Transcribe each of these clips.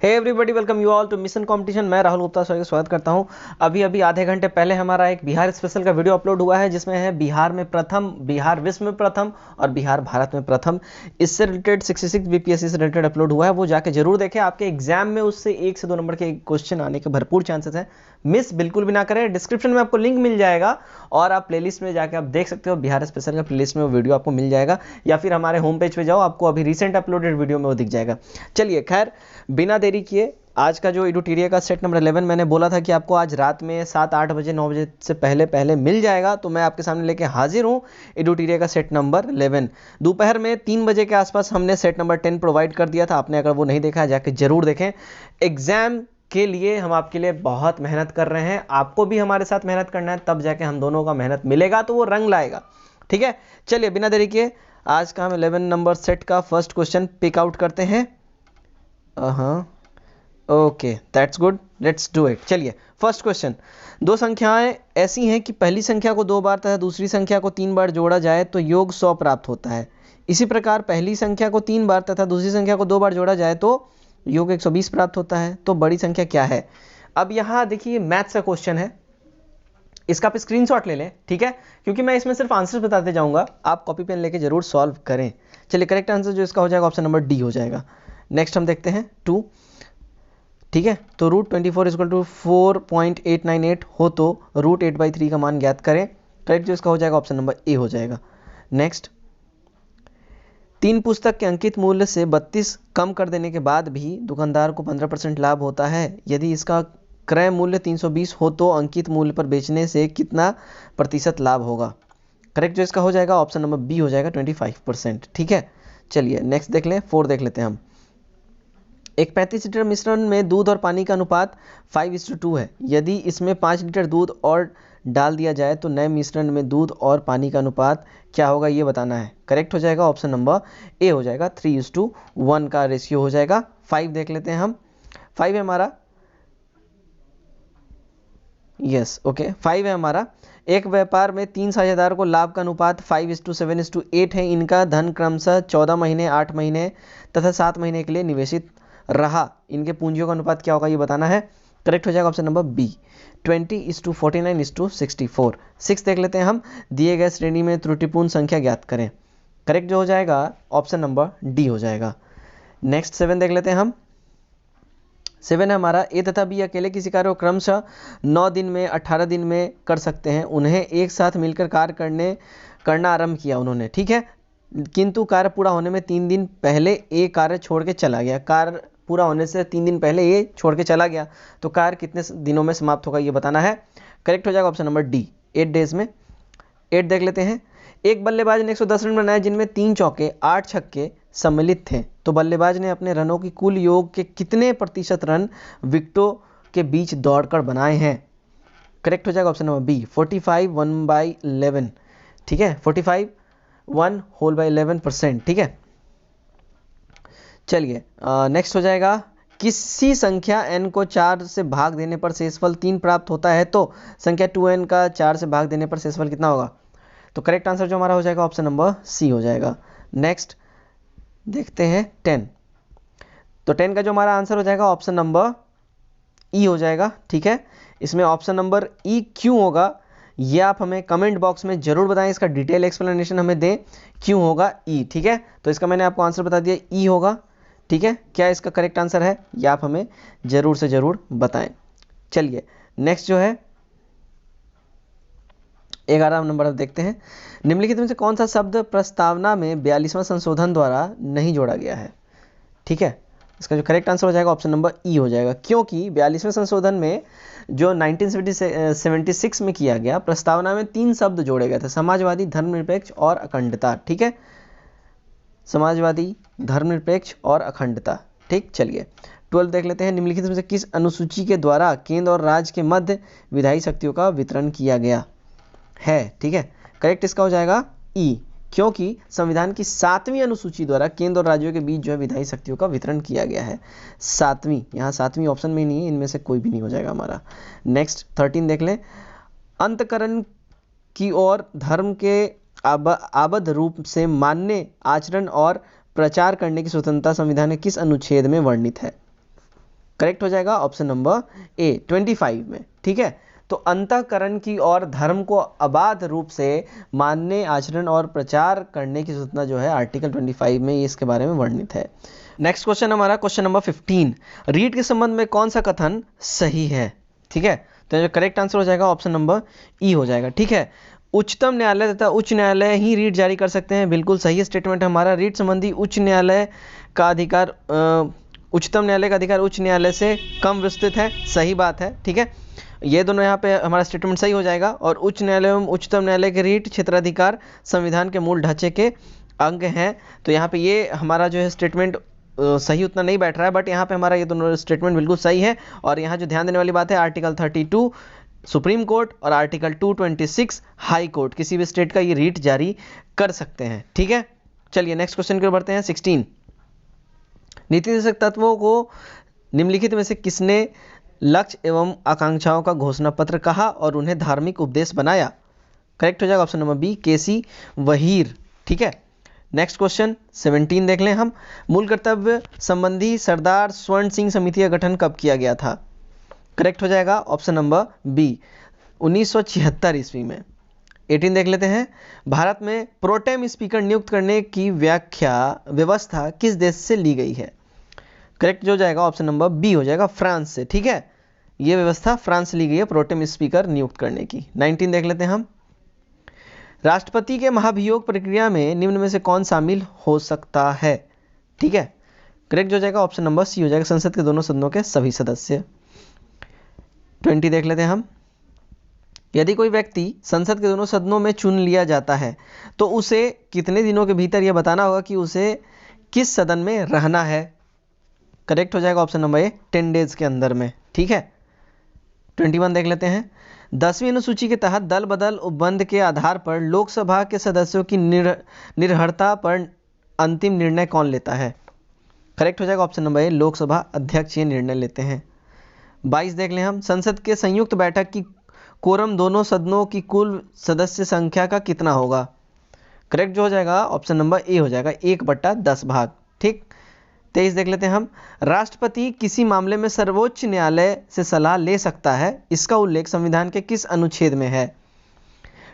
Hey everybody, welcome you all to mission competition. मैं राहुल गुप्ता स्वागत करता हूं। अभी आधे घंटे पहले हमारा एक बिहार स्पेशल का वीडियो अपलोड हुआ है, जिसमें है बिहार में प्रथम, बिहार विश्व में प्रथम और बिहार भारत में प्रथम। इससे रिलेटेड 66 बीपीएससी से रिलेटेड अपलोड हुआ है, वो जाके जरूर देखें। आपके एग्जाम में उससे 1 से 2 नंबर के क्वेश्चन आने के भरपूर चांसेस है। मिस बिल्कुल भी ना करें। डिस्क्रिप्शन में आपको लिंक मिल जाएगा और आप प्लेलिस्ट में जाके आप देख सकते हो। बिहार स्पेशल का प्लेलिस्ट में वो वीडियो आपको मिल जाएगा, या फिर हमारे होम पेज पे जाओ, आपको अभी रिसेंट अपलोडेड वीडियो में वो दिख जाएगा। चलिए, खैर बिना देरी किए आज का जो एडुटेरिया का सेट नंबर 11 मैंने बोला था कि आपको आज रात में 7-8 बजे 9 बजे से पहले मिल जाएगा, तो मैं आपके सामने लेके हाजिर हूँ। एडुटेरिया का सेट नंबर 11 दोपहर में 3 बजे के आसपास हमने सेट नंबर 10 प्रोवाइड कर दिया था। आपने अगर वो नहीं देखा है जाके जरूर देखें। एग्जाम के लिए हम आपके लिए बहुत मेहनत कर रहे हैं, आपको भी हमारे साथ मेहनत करना है, तब जाके हम दोनों का मेहनत मिलेगा तो वो रंग लाएगा। ठीक है, चलिए बिना देरी किए आज का हम 11 नंबर सेट का फर्स्ट क्वेश्चन पिक आउट करते हैं। हाँ, okay, that's good, let's do it. चलिए, फर्स्ट क्वेश्चन। दो संख्याएं ऐसी हैं कि पहली संख्या को 2 बार तथा दूसरी संख्या को 3 बार जोड़ा जाए तो योग 100 प्राप्त होता है। इसी प्रकार पहली संख्या को 3 बार तथा दूसरी संख्या को 2 बार जोड़ा जाए तो योग 120 प्राप्त होता है। तो बड़ी संख्या क्या है? अब यहाँ देखिए, मैथ्स का क्वेश्चन है, इसका आप स्क्रीनशॉट ले लें, ठीक है, क्योंकि मैं इसमें सिर्फ आंसर बताते जाऊंगा, आप कॉपी पेन लेके जरूर सॉल्व करें। चलिए, करेक्ट आंसर जो इसका हो जाएगा ऑप्शन नंबर डी हो जाएगा। नेक्स्ट हम देखते हैं 2। ठीक है, तो √24 = 4.898 हो तो √8/3 का मान ज्ञात करें। करेक्ट जो इसका हो जाएगा ऑप्शन नंबर ए हो जाएगा। नेक्स्ट, 3 पुस्तक के अंकित मूल्य से 32 कम कर देने के बाद भी दुकानदार को 15% लाभ होता है। यदि इसका क्रय मूल्य 320 हो तो अंकित मूल्य पर बेचने से कितना प्रतिशत लाभ होगा? करेक्ट जो इसका हो जाएगा ऑप्शन नंबर बी हो जाएगा 25%। ठीक है, चलिए नेक्स्ट देख लें, 4 देख लेते हैं हम। एक 35 लीटर मिश्रण में दूध और पानी का अनुपात 5:2 है। यदि इसमें 5 लीटर दूध और डाल दिया जाए तो नए मिश्रण में दूध और पानी का अनुपात क्या होगा, ये बताना है। करेक्ट हो जाएगा ऑप्शन नंबर ए हो जाएगा 3:1 का रेशियो हो जाएगा। 5 देख लेते हैं हम। 5 है हमारा, यस ओके, 5 है हमारा। एक व्यापार में 3 साझेदार को लाभ का अनुपात 5:7:8 है। इनका धन क्रमशः 14 महीने, 8 महीने तथा 7 महीने के लिए निवेशित रहा। इनके पूंजियों का अनुपात क्या होगा, ये बताना है। करेक्ट हो जाएगा ऑप्शन नंबर बी 20:49:64। 6 देख लेते हैं हम। दिए गए श्रेणी में त्रुटिपूर्ण संख्या ज्ञात करें। करेक्ट जो हो जाएगा ऑप्शन नंबर डी हो जाएगा। नेक्स्ट 7 देख लेते हैं हम। 7 है हमारा। ए तथा बी अकेले किसी कार्य को क्रमशः 9 दिन में, 18 दिन में कर सकते हैं। उन्हें एक साथ मिलकर कार्य करना आरंभ किया उन्होंने, ठीक है, किंतु कार्य पूरा होने में 3 दिन पहले ए कार्य छोड़ के चला गया। कार्य पूरा होने से 3 दिन पहले ये छोड़ के चला गया, तो कार्य कितने दिनों में समाप्त होगा, ये बताना है। करेक्ट हो जाएगा ऑप्शन नंबर डी 8 डेज में। 8 देख लेते हैं। एक बल्लेबाज ने 110 रन बनाए, जिनमें 3 चौके 8 छक्के सम्मिलित थे। तो बल्लेबाज ने अपने रनों की कुल योग के कितने प्रतिशत रन विकेटों के बीच दौड़कर बनाए हैं? करेक्ट हो जाएगा ऑप्शन नंबर बी 45 1/11। ठीक है, 45 1/11%। ठीक है, चलिए नेक्स्ट हो जाएगा। किसी संख्या n को 4 से भाग देने पर शेषफल 3 प्राप्त होता है, तो संख्या 2n का 4 से भाग देने पर शेषफल कितना होगा? तो करेक्ट आंसर जो हमारा हो जाएगा ऑप्शन नंबर सी हो जाएगा। नेक्स्ट देखते हैं 10। तो 10 का जो हमारा आंसर हो जाएगा ऑप्शन नंबर ई हो जाएगा। ठीक है, इसमें ऑप्शन नंबर ई क्यों होगा, ये आप हमें कमेंट बॉक्स में जरूर बताएं। इसका डिटेल एक्सप्लेनेशन हमें दें क्यों होगा ई। ठीक है, तो इसका मैंने आपको आंसर बता दिया, ई होगा। ठीक है, क्या इसका करेक्ट आंसर है, ये आप हमें जरूर से जरूर बताएं। चलिए नेक्स्ट जो है 11 नंबर आप देखते हैं। निम्नलिखित में से कौन सा शब्द प्रस्तावना में 42वां संशोधन द्वारा नहीं जोड़ा गया है? ठीक है, इसका जो करेक्ट आंसर हो जाएगा ऑप्शन नंबर ई हो जाएगा, क्योंकि 42वें संशोधन में जो 1976 में किया गया, प्रस्तावना में 3 शब्द जोड़े गए थे, समाजवादी, धर्मनिरपेक्ष और अखंडता। ठीक है, समाजवादी, धर्मनिरपेक्ष और अखंडता। ठीक, चलिए 12 देख लेते हैं। निम्नलिखित में से किस अनुसूची के द्वारा केंद्र और राज्य के मध्य विधायी शक्तियों का वितरण किया गया है? ठीक है, करेक्ट इसका हो जाएगा ई, क्योंकि संविधान की 7वीं अनुसूची द्वारा केंद्र और राज्यों के बीच जो है विधायी शक्तियों का वितरण किया गया है। 7वीं, यहाँ 7वीं ऑप्शन में नहीं है, इनमें से कोई भी नहीं हो जाएगा हमारा। नेक्स्ट 13 देख लें। अंतकरण की ओर धर्म के आबद्ध रूप से मान्य आचरण और प्रचार करने की स्वतंत्रता संविधान के किस अनुच्छेद में वर्णित है? करेक्ट हो जाएगा ऑप्शन नंबर ए 25 में। ठीक है, तो अंतःकरण की और धर्म को अबाध रूप से मानने, आचरण और प्रचार करने की सूचना जो है आर्टिकल 25 में इसके बारे में वर्णित है। नेक्स्ट क्वेश्चन हमारा क्वेश्चन नंबर 15, रीट के संबंध में कौन सा कथन सही है? ठीक है, तो जो करेक्ट आंसर हो जाएगा ऑप्शन नंबर ई हो जाएगा। ठीक है, उच्चतम न्यायालय तथा उच्च न्यायालय ही रीट जारी कर सकते हैं, बिल्कुल सही स्टेटमेंट हमारा। रीट संबंधी उच्च न्यायालय का अधिकार उच्चतम न्यायालय का अधिकार उच्च न्यायालय से कम विस्तृत है, सही बात है। ठीक है, ये दोनों यहाँ पे हमारा स्टेटमेंट सही हो जाएगा। और उच्च न्यायालय एवं उच्चतम न्यायालय के रीट क्षेत्राधिकार संविधान के मूल ढांचे के अंग हैं। तो यहाँ पे ये हमारा जो है स्टेटमेंट सही उतना नहीं बैठ रहा है, बट यहाँ पे हमारा ये दोनों स्टेटमेंट बिल्कुल सही है। और यहाँ जो ध्यान देने वाली बात है, आर्टिकल 32 सुप्रीम कोर्ट और आर्टिकल 226 हाई कोर्ट किसी भी स्टेट का ये रीट जारी कर सकते हैं। ठीक है, चलिए नेक्स्ट क्वेश्चन की ओर बढ़ते हैं। 16, नीति निर्देशक तत्वों को निम्नलिखित में से किसने लक्ष्य एवं आकांक्षाओं का घोषणा पत्र कहा और उन्हें धार्मिक उपदेश बनाया? करेक्ट हो जाएगा ऑप्शन नंबर बी केसी वहीर। ठीक है, नेक्स्ट क्वेश्चन 17 देख लें हम। मूल कर्तव्य संबंधी सरदार स्वर्ण सिंह समिति का गठन कब किया गया था? करेक्ट हो जाएगा ऑप्शन नंबर बी 1976 ईस्वी में। 18 देख लेते हैं। भारत में प्रोटेम स्पीकर नियुक्त करने की व्यवस्था किस देश से ली गई है? करेक्ट जो जाएगा ऑप्शन नंबर बी हो जाएगा फ्रांस से। ठीक है, यह व्यवस्था फ्रांस से ली गई है प्रोटेम स्पीकर नियुक्त करने की। 19 देख लेते हैं हम। राष्ट्रपति के महाभियोग प्रक्रिया में निम्न में से कौन शामिल हो सकता है? ठीक है, करेक्ट जो जाएगा ऑप्शन नंबर सी हो जाएगा संसद के दोनों सदनों के सभी सदस्य। 20 देख लेते हैं हम। यदि कोई व्यक्ति संसद के दोनों सदनों में चुन लिया जाता है तो उसे कितने दिनों के भीतर यह बताना होगा कि उसे किस सदन में रहना है? करेक्ट हो जाएगा ऑप्शन नंबर ए 10 डेज के अंदर में। ठीक है, 21 देख लेते हैं। 10वीं अनुसूची के तहत दल बदल उपबंध के आधार पर लोकसभा के सदस्यों की निर्हरता पर अंतिम निर्णय कौन लेता है? करेक्ट हो जाएगा ऑप्शन नंबर ए लोकसभा अध्यक्ष ये निर्णय लेते हैं। 22 देख लें हम। संसद के संयुक्त बैठक की कोरम दोनों सदनों की कुल सदस्य संख्या का कितना होगा? करेक्ट जो हो जाएगा ऑप्शन नंबर ए हो जाएगा 1/10 भाग। ठीक, 23 देख लेते हैं हम। राष्ट्रपति किसी मामले में सर्वोच्च न्यायालय से सलाह ले सकता है, इसका उल्लेख संविधान के किस अनुच्छेद में है?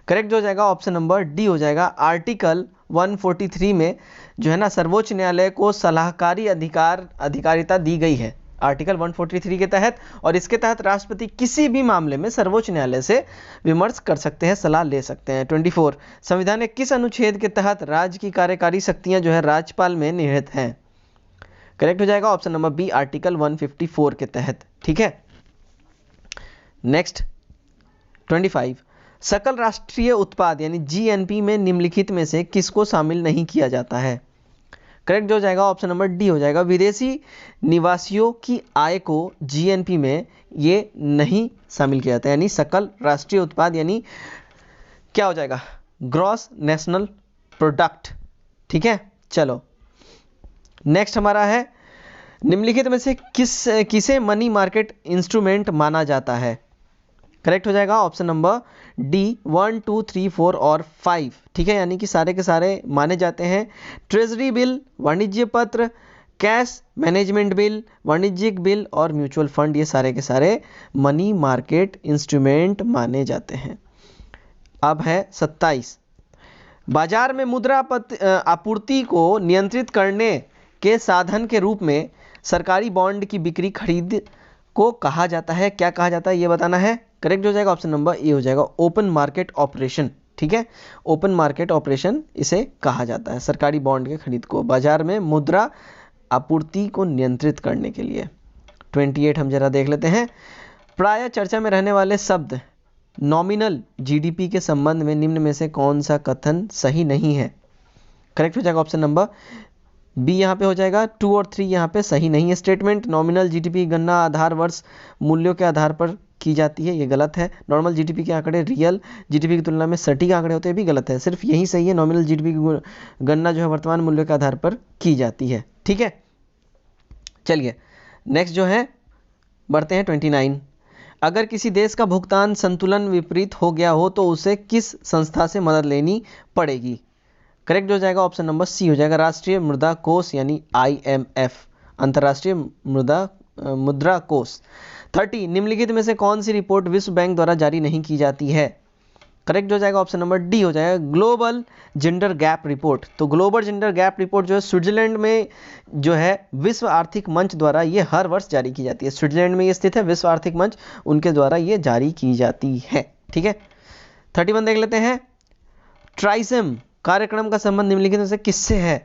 करेक्ट जो हो जाएगा ऑप्शन नंबर डी हो जाएगा आर्टिकल 143 में जो है ना सर्वोच्च न्यायालय को सलाहकारी अधिकारिता दी गई है आर्टिकल 143 के तहत। और इसके तहत राष्ट्रपति किसी भी मामले में सर्वोच्च न्यायालय से विमर्श कर सकते हैं, सलाह ले सकते हैं। 24 संविधान के किस अनुच्छेद के तहत राज्य की कार्यकारी शक्तियां जो है राज्यपाल में निहित हैं? करेक्ट हो जाएगा ऑप्शन नंबर बी आर्टिकल 154 के तहत। ठीक है, नेक्स्ट 25 सकल राष्ट्रीय उत्पाद यानी जीएनपी में निम्नलिखित में से किसको शामिल नहीं किया जाता है? करेक्ट जो जाएगा ऑप्शन नंबर डी हो जाएगा विदेशी निवासियों की आय को जीएनपी में ये नहीं शामिल किया जाता है, यानी सकल राष्ट्रीय उत्पाद यानी क्या हो जाएगा ग्रॉस नेशनल प्रोडक्ट। ठीक है, चलो नेक्स्ट हमारा है निम्नलिखित में से किसे मनी मार्केट इंस्ट्रूमेंट माना जाता है? करेक्ट हो जाएगा ऑप्शन नंबर डी 1, 2, 3, 4 और 5। ठीक है, यानी कि सारे के सारे माने जाते हैं। ट्रेजरी बिल, वाणिज्य पत्र, कैश मैनेजमेंट बिल, वाणिज्यिक बिल और म्यूचुअल फंड, ये सारे के सारे मनी मार्केट इंस्ट्रूमेंट माने जाते हैं। अब है 27 बाजार में मुद्रा आपूर्ति को नियंत्रित करने के साधन के रूप में सरकारी बॉन्ड की बिक्री खरीद को कहा जाता है, क्या कहा जाता है ये बताना है। करेक्ट हो जाएगा ऑप्शन नंबर ए हो जाएगा ओपन मार्केट ऑपरेशन। ठीक है, ओपन मार्केट ऑपरेशन इसे कहा जाता है सरकारी बॉन्ड के खरीद को बाजार में मुद्रा आपूर्ति को नियंत्रित करने के लिए। 28 हम जरा देख लेते हैं। प्राय चर्चा में रहने वाले शब्द नॉमिनल जीडीपी के संबंध में निम्न में से कौन सा कथन सही नहीं है? करेक्ट हो जाएगा ऑप्शन नंबर बी यहाँ पे हो जाएगा। 2 और 3 यहाँ पे सही नहीं है स्टेटमेंट। नॉमिनल जीडीपी गणना आधार वर्ष मूल्यों के आधार पर की जाती है, ये गलत है। नॉर्मल जीडीपी के आंकड़े रियल जीडीपी की तुलना में सटीक आंकड़े होते हैं, भी गलत है। सिर्फ यही सही है, नॉमिनल जीडीपी की गणना जो है वर्तमान मूल्यों के आधार पर की जाती है। ठीक है, चलिए नेक्स्ट जो है बढ़ते हैं 29 अगर किसी देश का भुगतान संतुलन विपरीत हो गया हो तो उसे किस संस्था से मदद लेनी पड़ेगी? करेक्ट हो जाएगा ऑप्शन नंबर सी हो जाएगा राष्ट्रीय मुद्रा कोष यानी IMF, अंतर्राष्ट्रीय मुद्रा मुद्रा कोष। 30 निम्नलिखित में से कौन सी रिपोर्ट विश्व बैंक द्वारा जारी नहीं की जाती है? करेक्ट हो जाएगा ऑप्शन नंबर डी हो जाएगा ग्लोबल जेंडर गैप रिपोर्ट। तो ग्लोबल जेंडर गैप रिपोर्ट जो है स्विट्जरलैंड में जो है विश्व आर्थिक मंच द्वारा ये हर वर्ष जारी की जाती है। स्विट्जरलैंड में ये स्थित है विश्व आर्थिक मंच, उनके द्वारा ये जारी की जाती है। ठीक है, 31 देख लेते हैं। ट्राइसम कार्यक्रम का संबंध निम्नलिखित में से किससे है?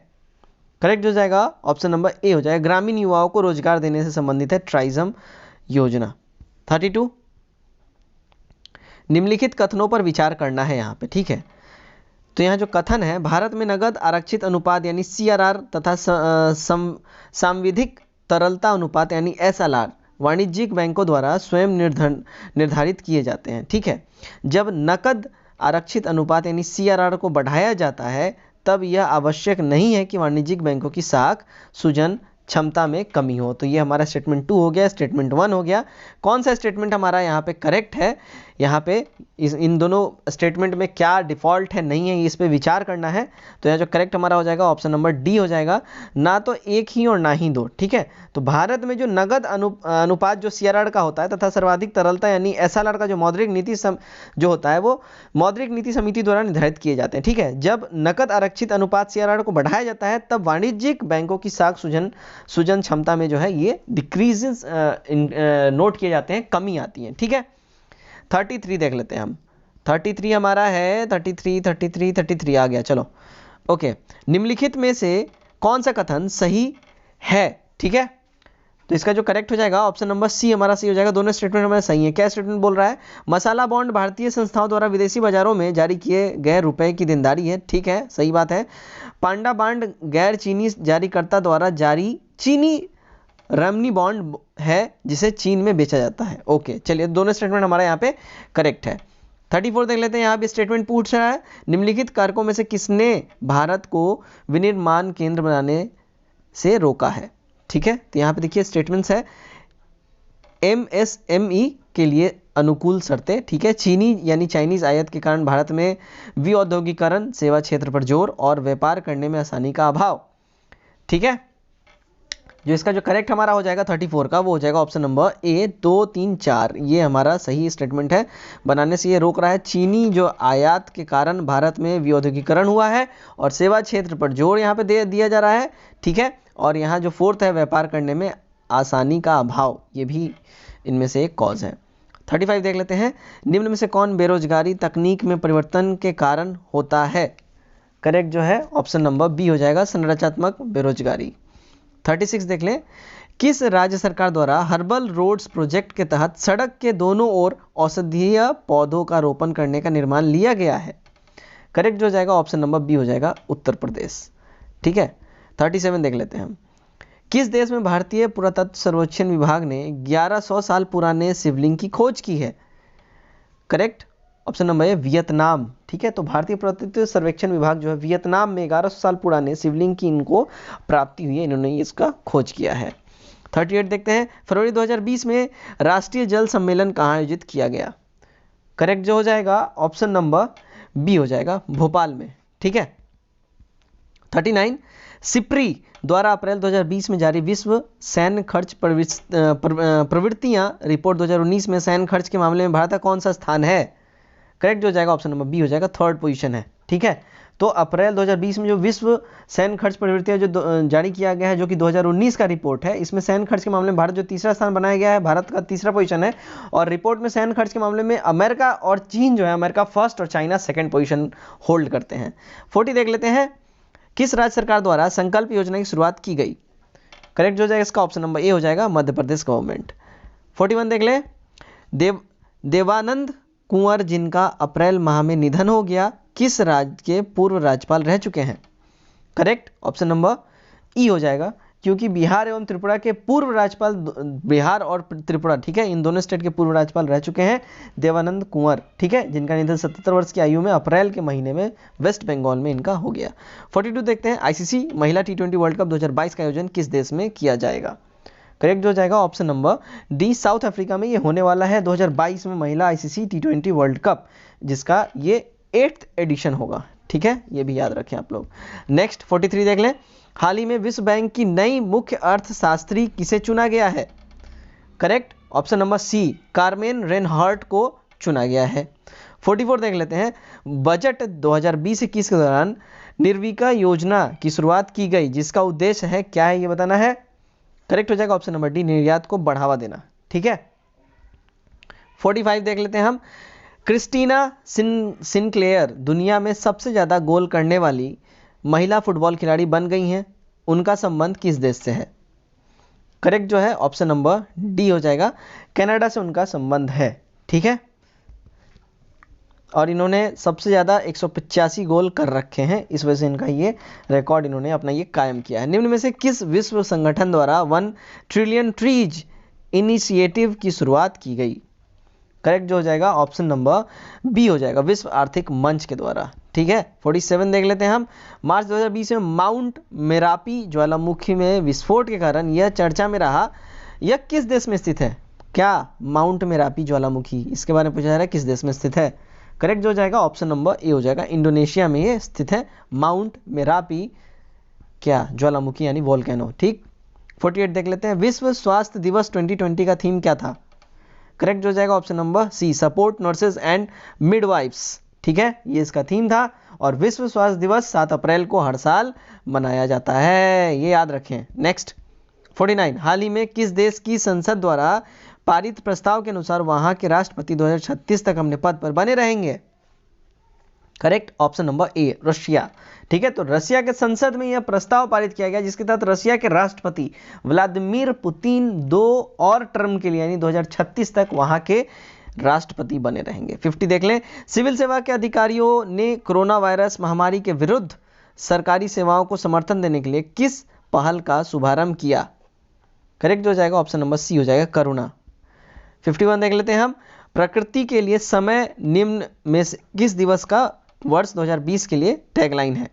करेक्ट हो जाएगा ऑप्शन नंबर ए हो जाएगा ग्रामीण युवाओं को रोजगार देने से संबंधित है ट्राइसम योजना। 32 निम्नलिखित कथनों पर विचार करना है यहाँ पे। ठीक है, तो यहाँ जो कथन है भारत में नगद आरक्षित अनुपात यानी CRR तथा सांविधिक तरलता अनुपात यानी SLR वाणिज्यिक बैंकों द्वारा स्वयं निर्धारित किए जाते हैं। ठीक है, जब नकद आरक्षित अनुपात यानी CRR को बढ़ाया जाता है तब यह आवश्यक नहीं है कि वाणिज्यिक बैंकों की साख सुजन क्षमता में कमी हो। तो ये हमारा स्टेटमेंट 2 हो गया, स्टेटमेंट 1 हो गया। कौन सा स्टेटमेंट हमारा यहाँ पे करेक्ट है? यहाँ पे इन दोनों स्टेटमेंट में क्या डिफॉल्ट है नहीं है इस पे विचार करना है। तो यहाँ जो करेक्ट हमारा हो जाएगा ऑप्शन नंबर डी हो जाएगा, ना तो एक ही और ना ही दो। ठीक है, तो भारत में जो नगद अनुपात जो CRR का होता है तथा सर्वाधिक तरलता यानी SLR का जो मौद्रिक नीति जो होता है वो मौद्रिक नीति समिति द्वारा निर्धारित किए जाते हैं। ठीक है, जब नकद आरक्षित अनुपात CRR को बढ़ाया जाता है तब वाणिज्यिक बैंकों की साख सुजन क्षमता में जो है ये डिक्रीजेस नोट किए जाते हैं, कमी आती है। ठीक है, 33 देख लेते हैं हम। 33 हमारा है 33 आ गया। चलो ओके, निम्नलिखित में से कौन सा कथन सही है? ठीक है, तो इसका जो करेक्ट हो जाएगा ऑप्शन नंबर सी हमारा सही हो जाएगा। दोनों स्टेटमेंट हमारे सही है। क्या स्टेटमेंट बोल रहा है? मसाला बॉन्ड भारतीय संस्थाओं द्वारा विदेशी बाजारों में जारी किए गए रुपए की देनदारी है। ठीक है, सही बात है। पांडा बॉन्ड गैर चीनी जारीकर्ता द्वारा जारी चीनी रमनी बॉन्ड है जिसे चीन में बेचा जाता है। ओके, चलिए दोनों स्टेटमेंट हमारा यहाँ पे करेक्ट है। 34 देख लेते हैं। यहाँ पे स्टेटमेंट पूछ रहा है निम्नलिखित कारकों में से किसने भारत को विनिर्माण केंद्र बनाने से रोका है? ठीक है, तो यहाँ पे देखिए स्टेटमेंट्स है MSME के लिए अनुकूल शर्तें। ठीक है, चीनी यानी चाइनीज आयात के कारण भारत में विऔद्योगिकरण, सेवा क्षेत्र पर जोर और व्यापार करने में आसानी का अभाव। ठीक है, जो इसका जो करेक्ट हमारा हो जाएगा 34 का वो हो जाएगा ऑप्शन नंबर ए 2, 3, 4। ये हमारा सही स्टेटमेंट है। बनाने से ये रोक रहा है चीनी जो आयात के कारण भारत में विऔद्योगिकरण हुआ है और सेवा क्षेत्र पर जोर यहाँ पे दिया जा रहा है। ठीक है, और यहाँ जो 4th है व्यापार करने में आसानी का अभाव, ये भी इनमें से एक कॉज है। 35 देख लेते हैं। निम्न में से कौन बेरोजगारी तकनीक में परिवर्तन के कारण होता है? करेक्ट जो है ऑप्शन नंबर बी हो जाएगा संरचनात्मक बेरोजगारी। 36 देख लें। किस राज्य सरकार द्वारा हर्बल रोड्स प्रोजेक्ट के तहत सड़क के दोनों ओर औषधीय पौधों का रोपण करने का निर्माण लिया गया है? करेक्ट जो हो जाएगा ऑप्शन नंबर बी हो जाएगा उत्तर प्रदेश। ठीक है, 37 देख लेते हैं हम। किस देश में भारतीय पुरातत्व सर्वेक्षण विभाग ने 1100 साल पुराने शिवलिंग की खोज की है? करेक्ट ऑप्शन नंबर है वियतनाम। ठीक है, तो भारतीय पुरातत्व सर्वेक्षण विभाग जो है वियतनाम में 1100 साल पुराने शिवलिंग की इनको प्राप्ति हुई है, इन्होंने इसका खोज किया है। 38 देखते हैं। फरवरी 2020 में राष्ट्रीय जल सम्मेलन कहाँ आयोजित किया गया? करेक्ट जो हो जाएगा ऑप्शन नंबर बी हो जाएगा भोपाल में। ठीक है, 39 सिप्री द्वारा अप्रैल 2020 में जारी विश्व सैन्य खर्च प्रवृत्तियां रिपोर्ट 2019 में सैन्य खर्च के मामले में भारत का कौन सा स्थान है? करेक्ट जो हो जाएगा ऑप्शन नंबर बी हो जाएगा 3rd पोजीशन है। ठीक है, तो अप्रैल 2020 में जो विश्व सैन्य खर्च प्रवृत्तियां जो जारी किया गया है जो कि 2019 का रिपोर्ट है, इसमें सैन्य खर्च के मामले में भारत जो तीसरा स्थान बनाया गया है, भारत का तीसरा पोजीशन है। और रिपोर्ट में सैन्य खर्च के मामले में अमेरिका और चीन जो है, अमेरिका 1st और चाइना 2nd पोजीशन होल्ड करते हैं। 40 देख लेते हैं। किस राज्य सरकार द्वारा संकल्प योजना की शुरुआत की गई? करेक्ट जो हो जाएगा इसका ऑप्शन नंबर ए हो जाएगा मध्य प्रदेश गवर्नमेंट। 41 देख ले। देवानंद कुंवर जिनका अप्रैल माह में निधन हो गया किस राज्य के पूर्व राज्यपाल रह चुके हैं? करेक्ट ऑप्शन नंबर ई हो जाएगा, क्योंकि बिहार एवं त्रिपुरा के पूर्व राज्यपाल, बिहार और त्रिपुरा, ठीक है, इन दोनों स्टेट के पूर्व राज्यपाल रह चुके हैं देवानंद कुंवर। ठीक है, जिनका निधन 77 वर्ष की आयु में अप्रैल के महीने में वेस्ट बंगाल में इनका हो गया। 42 देखते हैं। आईसीसी महिला T20 वर्ल्ड कप 2022 का आयोजन किस देश में किया जाएगा? करेक्ट जो हो जाएगा option number D south Africa में ये होने वाला है 2022 में महिला आईसीसी T20 वर्ल्ड कप, जिसका ये 8th एडिशन होगा। ठीक है, ये भी याद रखें आप लोग। नेक्स्ट 43 देख लें। हाल ही में विश्व बैंक की नई मुख्य अर्थशास्त्री किसे चुना गया है? Correct, option number C, Carmen Reinhardt को चुना गया है। 44 देख लेते हैं, बजट 2020-21 के दौरान निर्विका योजना की शुरुआत की गई जिसका उद्देश्य है, क्या है ये बताना है। करेक्ट हो जाएगा ऑप्शन नंबर डी, निर्यात को बढ़ावा देना। ठीक है, 45 देख लेते हैं हम, क्रिस्टीना सिनक्लेयर दुनिया में सबसे ज़्यादा गोल करने वाली महिला फुटबॉल खिलाड़ी बन गई हैं, उनका संबंध किस देश से है। करेक्ट जो है ऑप्शन नंबर डी हो जाएगा, कनाडा से उनका संबंध है। ठीक है, और इन्होंने सबसे ज़्यादा 185 गोल कर रखे हैं, इस वजह से इनका ये रिकॉर्ड इन्होंने अपना ये कायम किया है। निम्न में से किस विश्व संगठन द्वारा 1 ट्रिलियन ट्रीज इनिशिएटिव की शुरुआत की गई। करेक्ट जो हो जाएगा ऑप्शन नंबर बी हो जाएगा, विश्व आर्थिक मंच के द्वारा। ठीक है, 47 देख लेते हैं हम, मार्च 2020 में माउंट मेरापी ज्वालामुखी में विस्फोट के कारण यह चर्चा में रहा, यह किस देश में स्थित है। क्या माउंट मेरापी ज्वालामुखी, इसके बारे में पूछा जा रहा है किस देश में स्थित है। करेक्ट जो हो जाएगा ऑप्शन नंबर ए हो जाएगा, इंडोनेशिया में ये स्थित है माउंट मेरापी क्या ज्वालामुखी यानी वोल्केनो। ठीक, 48 देख लेते हैं, विश्व स्वास्थ्य दिवस 2020 का थीम क्या था। करेक्ट जो हो जाएगा option number C, support nurses and midwifes. ठीक है, ये इसका थीम था, और विश्व स्वास्थ्य दिवस 7 अप्रैल को हर साल मनाया जाता है, ये याद रखें। नेक्स्ट 49, हाल ही में किस देश की संसद द्वारा पारित प्रस्ताव के अनुसार वहां के राष्ट्रपति 2036 तक अपने पद पर बने रहेंगे। करेक्ट ऑप्शन नंबर ए, रशिया। ठीक है, तो रशिया के संसद में यह प्रस्ताव पारित किया गया जिसके तहत रशिया के राष्ट्रपति व्लादिमीर पुतिन 2 और टर्म के लिए यानी 2036 तक वहां के राष्ट्रपति बने रहेंगे। 50 देख लें, सिविल सेवा के अधिकारियों ने कोरोना वायरस महामारी के विरुद्ध सरकारी सेवाओं को समर्थन देने के लिए किस पहल का शुभारंभ किया। करेक्ट हो जाएगा ऑप्शन नंबर सी हो जाएगा, करुणा। 51 देख लेते हैं हम, प्रकृति के लिए समय निम्न में से किस दिवस का वर्ष 2020 के लिए टैगलाइन है।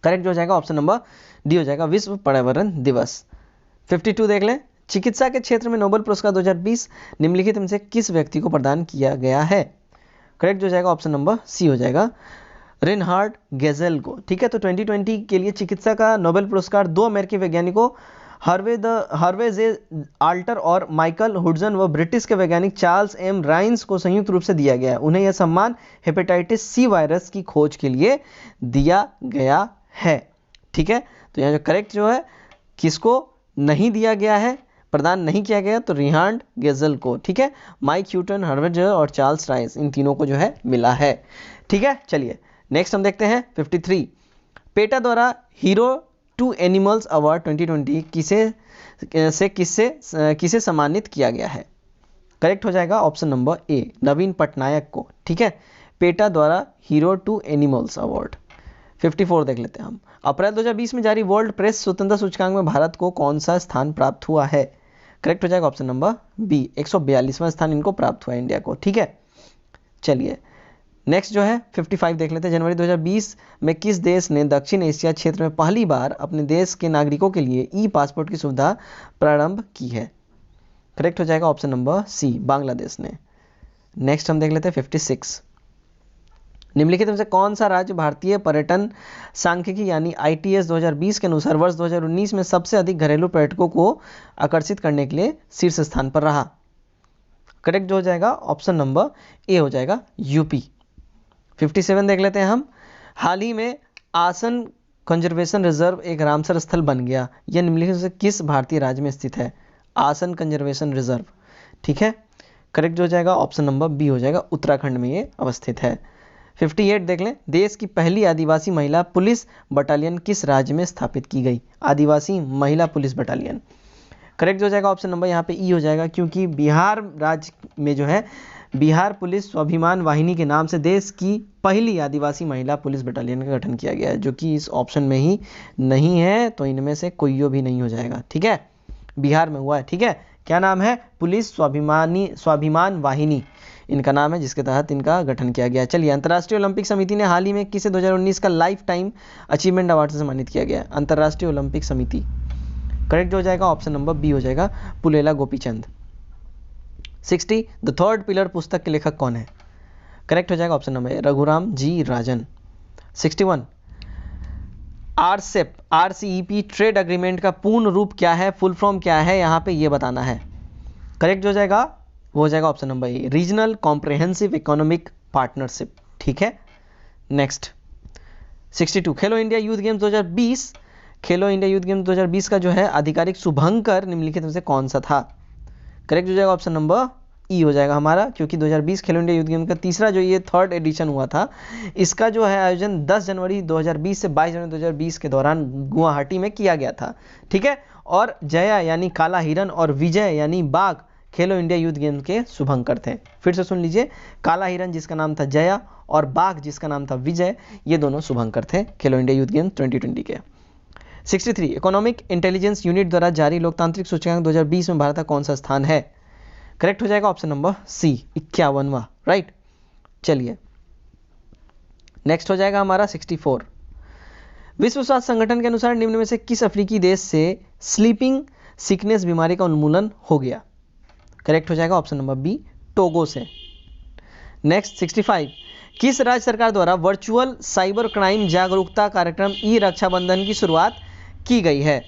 करेक्ट हो जाएगा ऑप्शन नंबर डी हो जाएगा, विश्व पर्यावरण दिवस। 52 देख लें, चिकित्सा के क्षेत्र में नोबेल पुरस्कार 2020 निम्नलिखित में से किस व्यक्ति को प्रदान किया गया है। करेक्ट हो जाएगा ऑप्शन नंबर सी हो जाएगा, रेनहार्ड गेजेल को। ठीक है, तो 2020 के लिए चिकित्सा का नोबेल पुरस्कार 2 अमेरिकी वैज्ञानिकों हार्वे जे आल्टर और माइकल हुडसन व ब्रिटिश के वैज्ञानिक चार्ल्स एम राइन्स को संयुक्त रूप से दिया गया है। उन्हें यह सम्मान हेपेटाइटिस सी वायरस की खोज के लिए दिया गया है। ठीक है, तो यहाँ जो करेक्ट जो है किसको नहीं दिया गया है, प्रदान नहीं किया गया, तो रिहार्ड गेजल को। ठीक है, माइक ह्यूटन, हार्वर्ड और चार्ल्स राइस, इन तीनों को जो है मिला है। ठीक है, चलिए नेक्स्ट हम देखते हैं 53, पेटा द्वारा हीरो टू एनिमल्स अवार्ड 2020 किसे सम्मानित किया गया है। करेक्ट हो जाएगा ऑप्शन नंबर ए, नवीन पटनायक को। ठीक है, पेटा द्वारा हीरो टू एनिमल्स अवार्ड। 54 देख लेते हैं हम, अप्रैल 2020 में जारी वर्ल्ड प्रेस स्वतंत्रता सूचकांक में भारत को कौन सा स्थान प्राप्त हुआ है। करेक्ट हो जाएगा ऑप्शन नंबर बी, 142वां स्थान इनको प्राप्त हुआ है इंडिया को। ठीक है, चलिए नेक्स्ट जो है 55 देख लेते हैं, जनवरी 2020 में किस देश ने दक्षिण एशिया क्षेत्र में पहली बार अपने देश के नागरिकों के लिए ई पासपोर्ट की सुविधा प्रारंभ की है। करेक्ट हो जाएगा ऑप्शन नंबर सी, बांग्लादेश ने। नेक्स्ट हम देख लेते हैं 56, निम्नलिखित में से कौन सा राज्य भारतीय पर्यटन सांख्यिकी यानी ITS 2020 के अनुसार वर्ष 2019 में सबसे अधिक घरेलू पर्यटकों को आकर्षित करने के लिए शीर्ष स्थान पर रहा। करेक्ट जो हो जाएगा ऑप्शन नंबर ए हो जाएगा, यूपी। 57 देख लेते हैं हम, हाल ही में आसन कंजर्वेशन रिजर्व एक रामसर स्थल बन गया, यह निम्नलिखित से किस भारतीय राज्य में स्थित है। आसन कंजर्वेशन रिजर्व। ठीक है, करेक्ट जो हो जाएगा ऑप्शन नंबर बी हो जाएगा, उत्तराखंड में ये अवस्थित है। 58 देख लें, देश की पहली आदिवासी महिला पुलिस बटालियन किस राज्य में स्थापित की गई। आदिवासी महिला पुलिस बटालियन। करेक्ट हो जाएगा ऑप्शन नंबर यहाँ पे ई हो जाएगा, क्योंकि बिहार राज्य में जो है बिहार पुलिस स्वाभिमान वाहिनी के नाम से देश की पहली आदिवासी महिला पुलिस बटालियन का गठन किया गया है, जो कि इस ऑप्शन में ही नहीं है, तो इनमें से कोई भी नहीं हो जाएगा। ठीक है, बिहार में हुआ है। ठीक है, क्या नाम है, पुलिस स्वाभिमान वाहिनी इनका नाम है, जिसके तहत इनका गठन किया गया। चलिए, अंतर्राष्ट्रीय ओलंपिक समिति ने हाल ही में किसे 2019 का लाइफ टाइम अचीवमेंट अवार्ड से सम्मानित किया गया। अंतर्राष्ट्रीय ओलंपिक समिति। करेक्ट हो जाएगा ऑप्शन नंबर बी हो जाएगा, Pullela Gopichand. 60, the third pillar पुस्तक के लेखक कौन है। करेक्ट हो जाएगा option number A, Raghuram G Rajan. 61, RCEP, RCEP trade agreement का पूर्ण रूप क्या है, फुल फॉर्म क्या है, यहाँ पे ये बताना है। करेक्ट हो जाएगा, वो हो जाएगा ऑप्शन नंबर ए, रीजनल कॉम्प्रिहेंसिव इकोनॉमिक पार्टनरशिप। ठीक है, नेक्स्ट 62, खेलो इंडिया यूथ गेम्स 2020, खेलो इंडिया यूथ गेम्स 2020 का जो है आधिकारिक शुभंकर निम्नलिखित में से कौन सा था। करेक्ट हो जाएगा ऑप्शन नंबर ई हो जाएगा हमारा, क्योंकि 2020 खेलो इंडिया यूथ गेम का तीसरा जो ये थर्ड एडिशन हुआ था, इसका जो है आयोजन 10 जनवरी 2020 से 22 जनवरी 2020 के दौरान गुवाहाटी में किया गया था। ठीक है, और जया यानी काला हिरन और विजय यानी बाघ खेलो इंडिया यूथ गेम के शुभंकर थे। फिर से सुन लीजिए, काला हिरन जिसका नाम था जया और बाघ जिसका नाम था विजय, ये दोनों शुभंकर थे खेलो इंडिया यूथ गेम 2020 के। 63, इकोनॉमिक इंटेलिजेंस यूनिट द्वारा जारी लोकतांत्रिक सूचकांक 2020 में भारत का कौन सा स्थान है। करेक्ट हो जाएगा ऑप्शन नंबर सी, 51वां। राइट, चलिए नेक्स्ट हो जाएगा हमारा 64, विश्व स्वास्थ्य संगठन के अनुसार निम्न में से किस अफ्रीकी देश से स्लीपिंग सिकनेस बीमारी का उन्मूलन हो गया। करेक्ट हो जाएगा ऑप्शन नंबर बी, टोगो से। नेक्स्ट 65, किस राज्य सरकार द्वारा वर्चुअल साइबर क्राइम जागरूकता कार्यक्रम ई रक्षाबंधन की शुरुआत की गई है।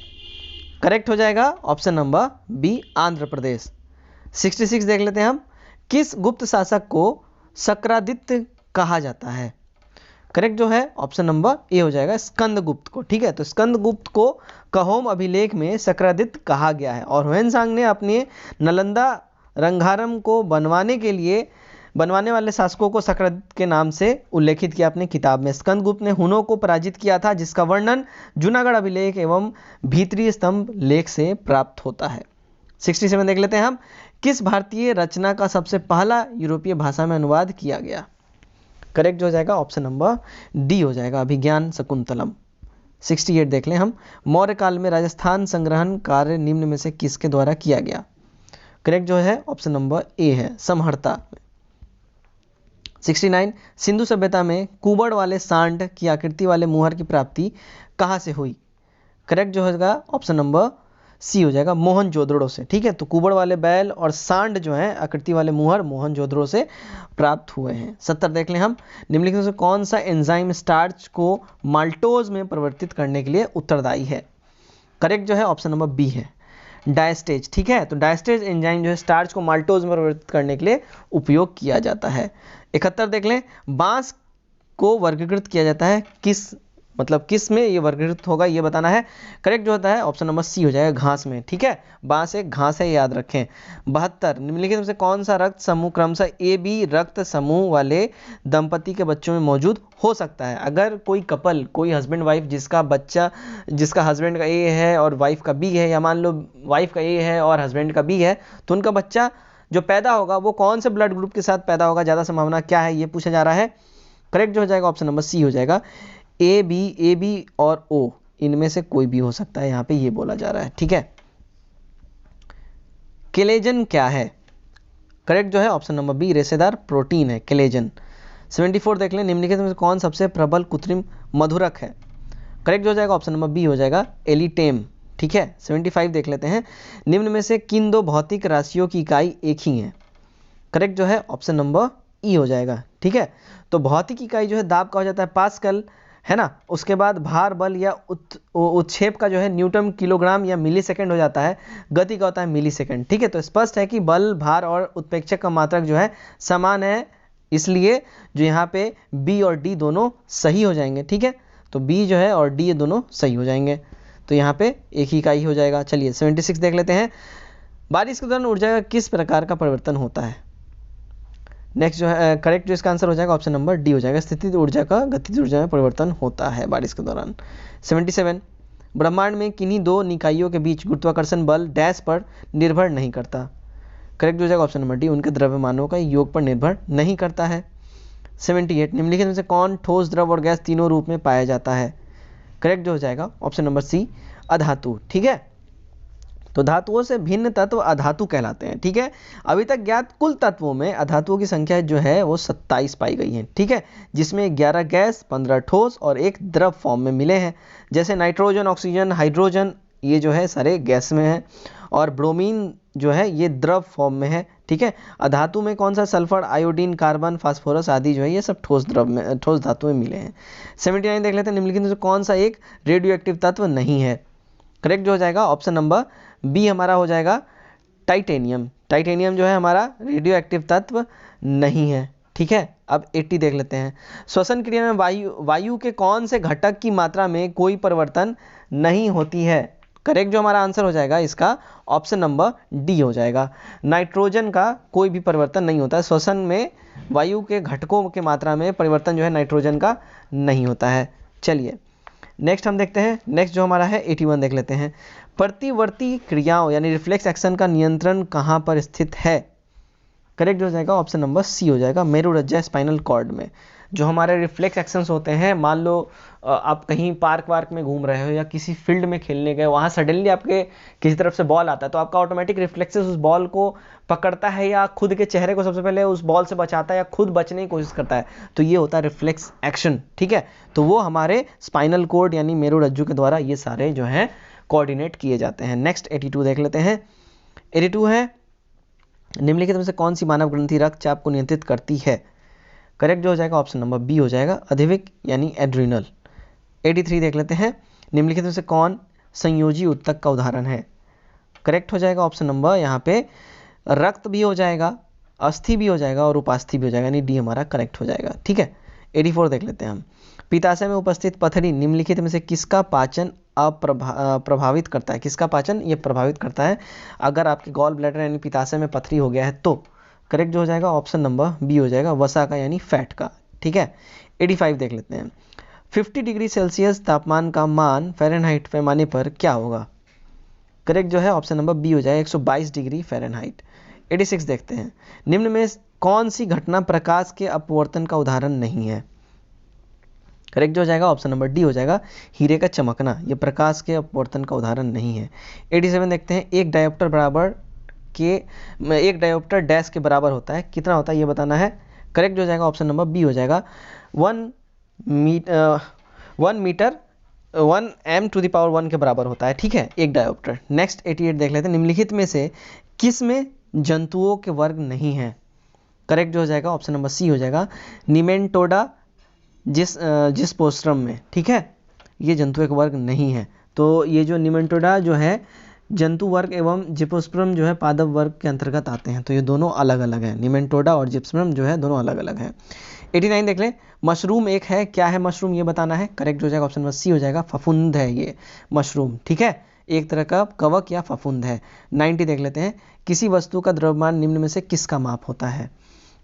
करेक्ट हो जाएगा option number B, Andhra Pradesh. 66 देख लेते हैं हम, किस गुप्त शासक को शक्रादित्य कहा जाता है। करेक्ट जो है ऑप्शन नंबर ए हो जाएगा, स्कंदगुप्त को। ठीक है, तो स्कंदगुप्त को कहोम अभिलेख में शक्रादित्य कहा गया है, और ह्वेनसांग ने अपने नालंदा रंगारम को बनवाने वाले शासकों को शक्रादित्य के नाम से उल्लेखित किया अपने किताब में। स्कंदगुप्त ने हुनों को पराजित किया था, जिसका वर्णन जूनागढ़ अभिलेख एवं भीतरी स्तंभ लेख से प्राप्त होता है। 67 देख लेते हैं हम, किस भारतीय रचना का सबसे पहला यूरोपीय भाषा में अनुवाद किया गया। करेक्ट हो जाएगा ऑप्शन नंबर डी हो जाएगा, अभिज्ञान शकुंतलम। 68 देख लें हम, मौर्य काल में राजस्थान संग्रहण कार्य निम्न में से किसके द्वारा किया गया। करेक्ट जो है ऑप्शन नंबर ए है, समहर्ता। 69, सिंधु सभ्यता में कुबड़ वाले सांड की आकृति वाले मुहर की प्राप्ति कहाँ से हुई। करेक्ट जो होगा ऑप्शन नंबर सी हो जाएगा, मोहनजोदड़ो से। ठीक है, तो कुबड़ वाले बैल और सांड जो है आकृति वाले मुहर मोहनजोदड़ो से प्राप्त हुए हैं। 70 देख लें हम, निम्नलिखित में से कौन सा एंजाइम स्टार्च को माल्टोज में परिवर्तित करने के लिए उत्तरदायी है। करेक्ट जो है ऑप्शन नंबर बी है, डायस्टेज। ठीक है, तो डायस्टेज एंजाइम जो है स्टार्च को माल्टोज में परिवर्तित करने के लिए उपयोग किया जाता है। 71 देख लें, बांस को वर्गीकृत किया जाता है किस में ये वर्गीकृत होगा, ये बताना है। करेक्ट जो होता है ऑप्शन नंबर सी हो जाएगा, घास में। ठीक है, बांस एक घास है, याद रखें। 72, निम्नलिखित में से कौन सा रक्त समूह क्रमशः ए बी रक्त समूह वाले दंपति के बच्चों में मौजूद हो सकता है। अगर कोई कपल, कोई हस्बैंड वाइफ जिसका हस्बैंड का ए है और वाइफ का बी है, या मान लो वाइफ का ए है और हस्बैंड का बी है, तो उनका बच्चा जो पैदा होगा वो कौन से ब्लड ग्रुप के साथ पैदा होगा, ज़्यादा संभावना क्या है, ये पूछा जा रहा है। करेक्ट जो हो जाएगा ऑप्शन नंबर सी हो जाएगा, ए बी और ओ, इनमें से कोई भी हो सकता है, यहाँ पे ये बोला जा रहा है। ठीक है, केलेजन क्या है। करेक्ट जो है ऑप्शन नंबर बी, रेशेदार प्रोटीन है केलेजन। 74 देख लें, निम्नलिखित में से कौन सबसे प्रबल कृत्रिम मधुरक है। करेक्ट हो जाएगा ऑप्शन नंबर बी हो जाएगा, एलिटेम। ठीक है, 75 देख लेते हैं, निम्न में से किन दो भौतिक राशियों की इकाई एक ही है। करेक्ट जो है ऑप्शन नंबर ई हो जाएगा। ठीक है, तो भौतिक इकाई जो है दाब का हो जाता है पास्कल, है ना। उसके बाद भार बल या उत्क्षेप का जो है न्यूटन किलोग्राम या मिली सेकेंड हो जाता है। गति का होता है मिली सेकेंड। ठीक है, तो स्पष्ट है कि बल, भार और उत्प्रेक्षक का मात्रक जो है समान है, इसलिए जो यहाँ पे बी और डी दोनों सही हो जाएंगे। ठीक है, तो बी जो है और डी ये दोनों सही हो जाएंगे, तो यहाँ पे एक ही इकाई हो जाएगा। चलिए 76 देख लेते हैं, बारिश के दौरान ऊर्जा का किस प्रकार का परिवर्तन होता है। नेक्स्ट जो है करेक्ट जो इसका आंसर हो जाएगा ऑप्शन नंबर डी हो जाएगा, स्थितिज ऊर्जा का गतिज ऊर्जा में परिवर्तन होता है बारिश के दौरान। 77, ब्रह्मांड में किन्हीं दो निकायों के बीच गुरुत्वाकर्षण बल डैश पर निर्भर नहीं करता। करेक्ट हो जाएगा ऑप्शन नंबर डी, उनके द्रव्यमानों का योग पर निर्भर नहीं करता है। 78, निम्नलिखित में से कौन ठोस, द्रव और गैस तीनों रूप में पाया जाता है। करेक्ट जो हो जाएगा ऑप्शन नंबर सी, अधातु। ठीक है, तो धातुओं से भिन्न तत्व अधातु कहलाते हैं। ठीक है, अभी तक ज्ञात कुल तत्वों में अधातुओं की संख्या जो है वो 27 पाई गई है। ठीक है, जिसमें 11 गैस, 15 ठोस और एक द्रव फॉर्म में मिले हैं, जैसे नाइट्रोजन, ऑक्सीजन, हाइड्रोजन, ये जो है सारे गैस में है, और ब्रोमीन जो है ये द्रव फॉर्म में है, ठीक है। अधातु में कौन सा, सल्फर, आयोडीन, कार्बन, फास्फोरस आदि जो है ये सब ठोस द्रव में, ठोस धातु में मिले हैं। 79 देख लेते हैं, निम्नलिखित में से कौन सा एक रेडियो एक्टिव तत्व नहीं है। करेक्ट जो हो जाएगा ऑप्शन नंबर बी हमारा हो जाएगा टाइटेनियम। टाइटेनियम जो है हमारा रेडियो एक्टिव तत्व नहीं है, ठीक है। अब 80 देख लेते हैं, श्वसन क्रिया में वायु के कौन से घटक की मात्रा में कोई परिवर्तन नहीं होती है। करेक्ट जो हमारा आंसर हो जाएगा इसका ऑप्शन नंबर डी हो जाएगा। नाइट्रोजन का कोई भी परिवर्तन नहीं होता है, श्वसन में वायु के घटकों के मात्रा में परिवर्तन जो है नाइट्रोजन का नहीं होता है। चलिए नेक्स्ट हम देखते हैं, नेक्स्ट जो हमारा है 81 देख लेते हैं, प्रतिवर्ती क्रियाओं यानी रिफ्लेक्स एक्शन का नियंत्रण कहाँ पर स्थित है। करेक्ट हो जाएगा ऑप्शन नंबर सी हो जाएगा, मेरुरज्जा स्पाइनल कॉर्ड में। जो हमारे रिफ्लेक्स एक्शंस होते हैं, मान लो आप कहीं पार्क वार्क में घूम रहे हो या किसी फील्ड में खेलने गए, वहाँ सडनली आपके किसी तरफ से बॉल आता है तो आपका ऑटोमेटिक रिफ्लेक्सेस उस बॉल को पकड़ता है या खुद के चेहरे को सबसे पहले उस बॉल से बचाता है या खुद बचने की कोशिश करता है, तो ये होता है रिफ्लेक्स एक्शन, ठीक है। तो वो हमारे स्पाइनल कॉर्ड यानी मेरुरज्जु के द्वारा ये सारे जो हैं कोऑर्डिनेट किए जाते हैं। नेक्स्ट 82 देख लेते हैं। 82 है, निम्नलिखित में से कौन सी मानव ग्रंथि रक्तचाप को नियंत्रित करती है। करेक्ट जो हो जाएगा ऑप्शन नंबर बी हो जाएगा, अधिविक यानी एड्रिनल। 83 देख लेते हैं, निम्नलिखित में से कौन संयोजी उत्तक का उदाहरण है। करेक्ट हो जाएगा ऑप्शन नंबर यहाँ पे रक्त भी हो जाएगा, अस्थि भी हो जाएगा और उपास्थि भी हो जाएगा, यानी डी हमारा करेक्ट हो जाएगा, ठीक है। 84 देख लेते हैं हम, पित्ताशय में उपस्थित पथरी निम्नलिखित में से किसका पाचन प्रभावित करता है। किसका पाचन ये प्रभावित करता है, अगर आपके गॉल ब्लैडर यानी पित्ताशय में पथरी हो गया है तो। करेक्ट जो हो जाएगा ऑप्शन नंबर बी हो जाएगा, वसा का यानी फैट का, ठीक है। 85 देख लेते हैं, 50 डिग्री सेल्सियस तापमान का मान फ़ारेनहाइट पैमाने पर क्या होगा। करेक्ट जो है ऑप्शन नंबर बी हो जाएगा, 122 डिग्री फ़ारेनहाइट। 86 देखते हैं, निम्न में कौन सी घटना प्रकाश के अपवर्तन का उदाहरण नहीं है। करेक्ट जो हो जाएगा ऑप्शन नंबर डी हो जाएगा, हीरे का चमकना, ये प्रकाश के अपवर्तन का उदाहरण नहीं है। 87 देखते हैं, एक डायोप्टर डैश के बराबर होता है, कितना होता है ये बताना है। करेक्ट हो जाएगा ऑप्शन नंबर बी हो जाएगा, 1 m⁻1 के बराबर होता है, ठीक है, एक डायोप्टर। नेक्स्ट 88 देख लेते हैं, निम्नलिखित में से किस में जंतुओं के वर्ग नहीं है। करेक्ट जो हो जाएगा ऑप्शन नंबर सी हो जाएगा, निमेंटोडा जिस पोस्ट्रम में, ठीक है, ये जंतु के वर्ग नहीं है। तो ये जो निमेंटोडा जो है जंतु वर्ग एवं जिप्सोस्पर्म जो है पादप वर्ग के अंतर्गत आते हैं, तो ये दोनों अलग अलग हैं, निमेंटोडा और जिप्सोस्पर्म जो है दोनों अलग अलग हैं। 89 देख लें, मशरूम एक है, क्या है मशरूम ये बताना है। करेक्ट हो जाएगा ऑप्शन नंबर सी हो जाएगा, फफूंद है ये मशरूम, ठीक है, एक तरह का कवक या फफूंद है। 90 देख लेते हैं, किसी वस्तु का द्रव्यमान निम्न में से किसका माप होता है।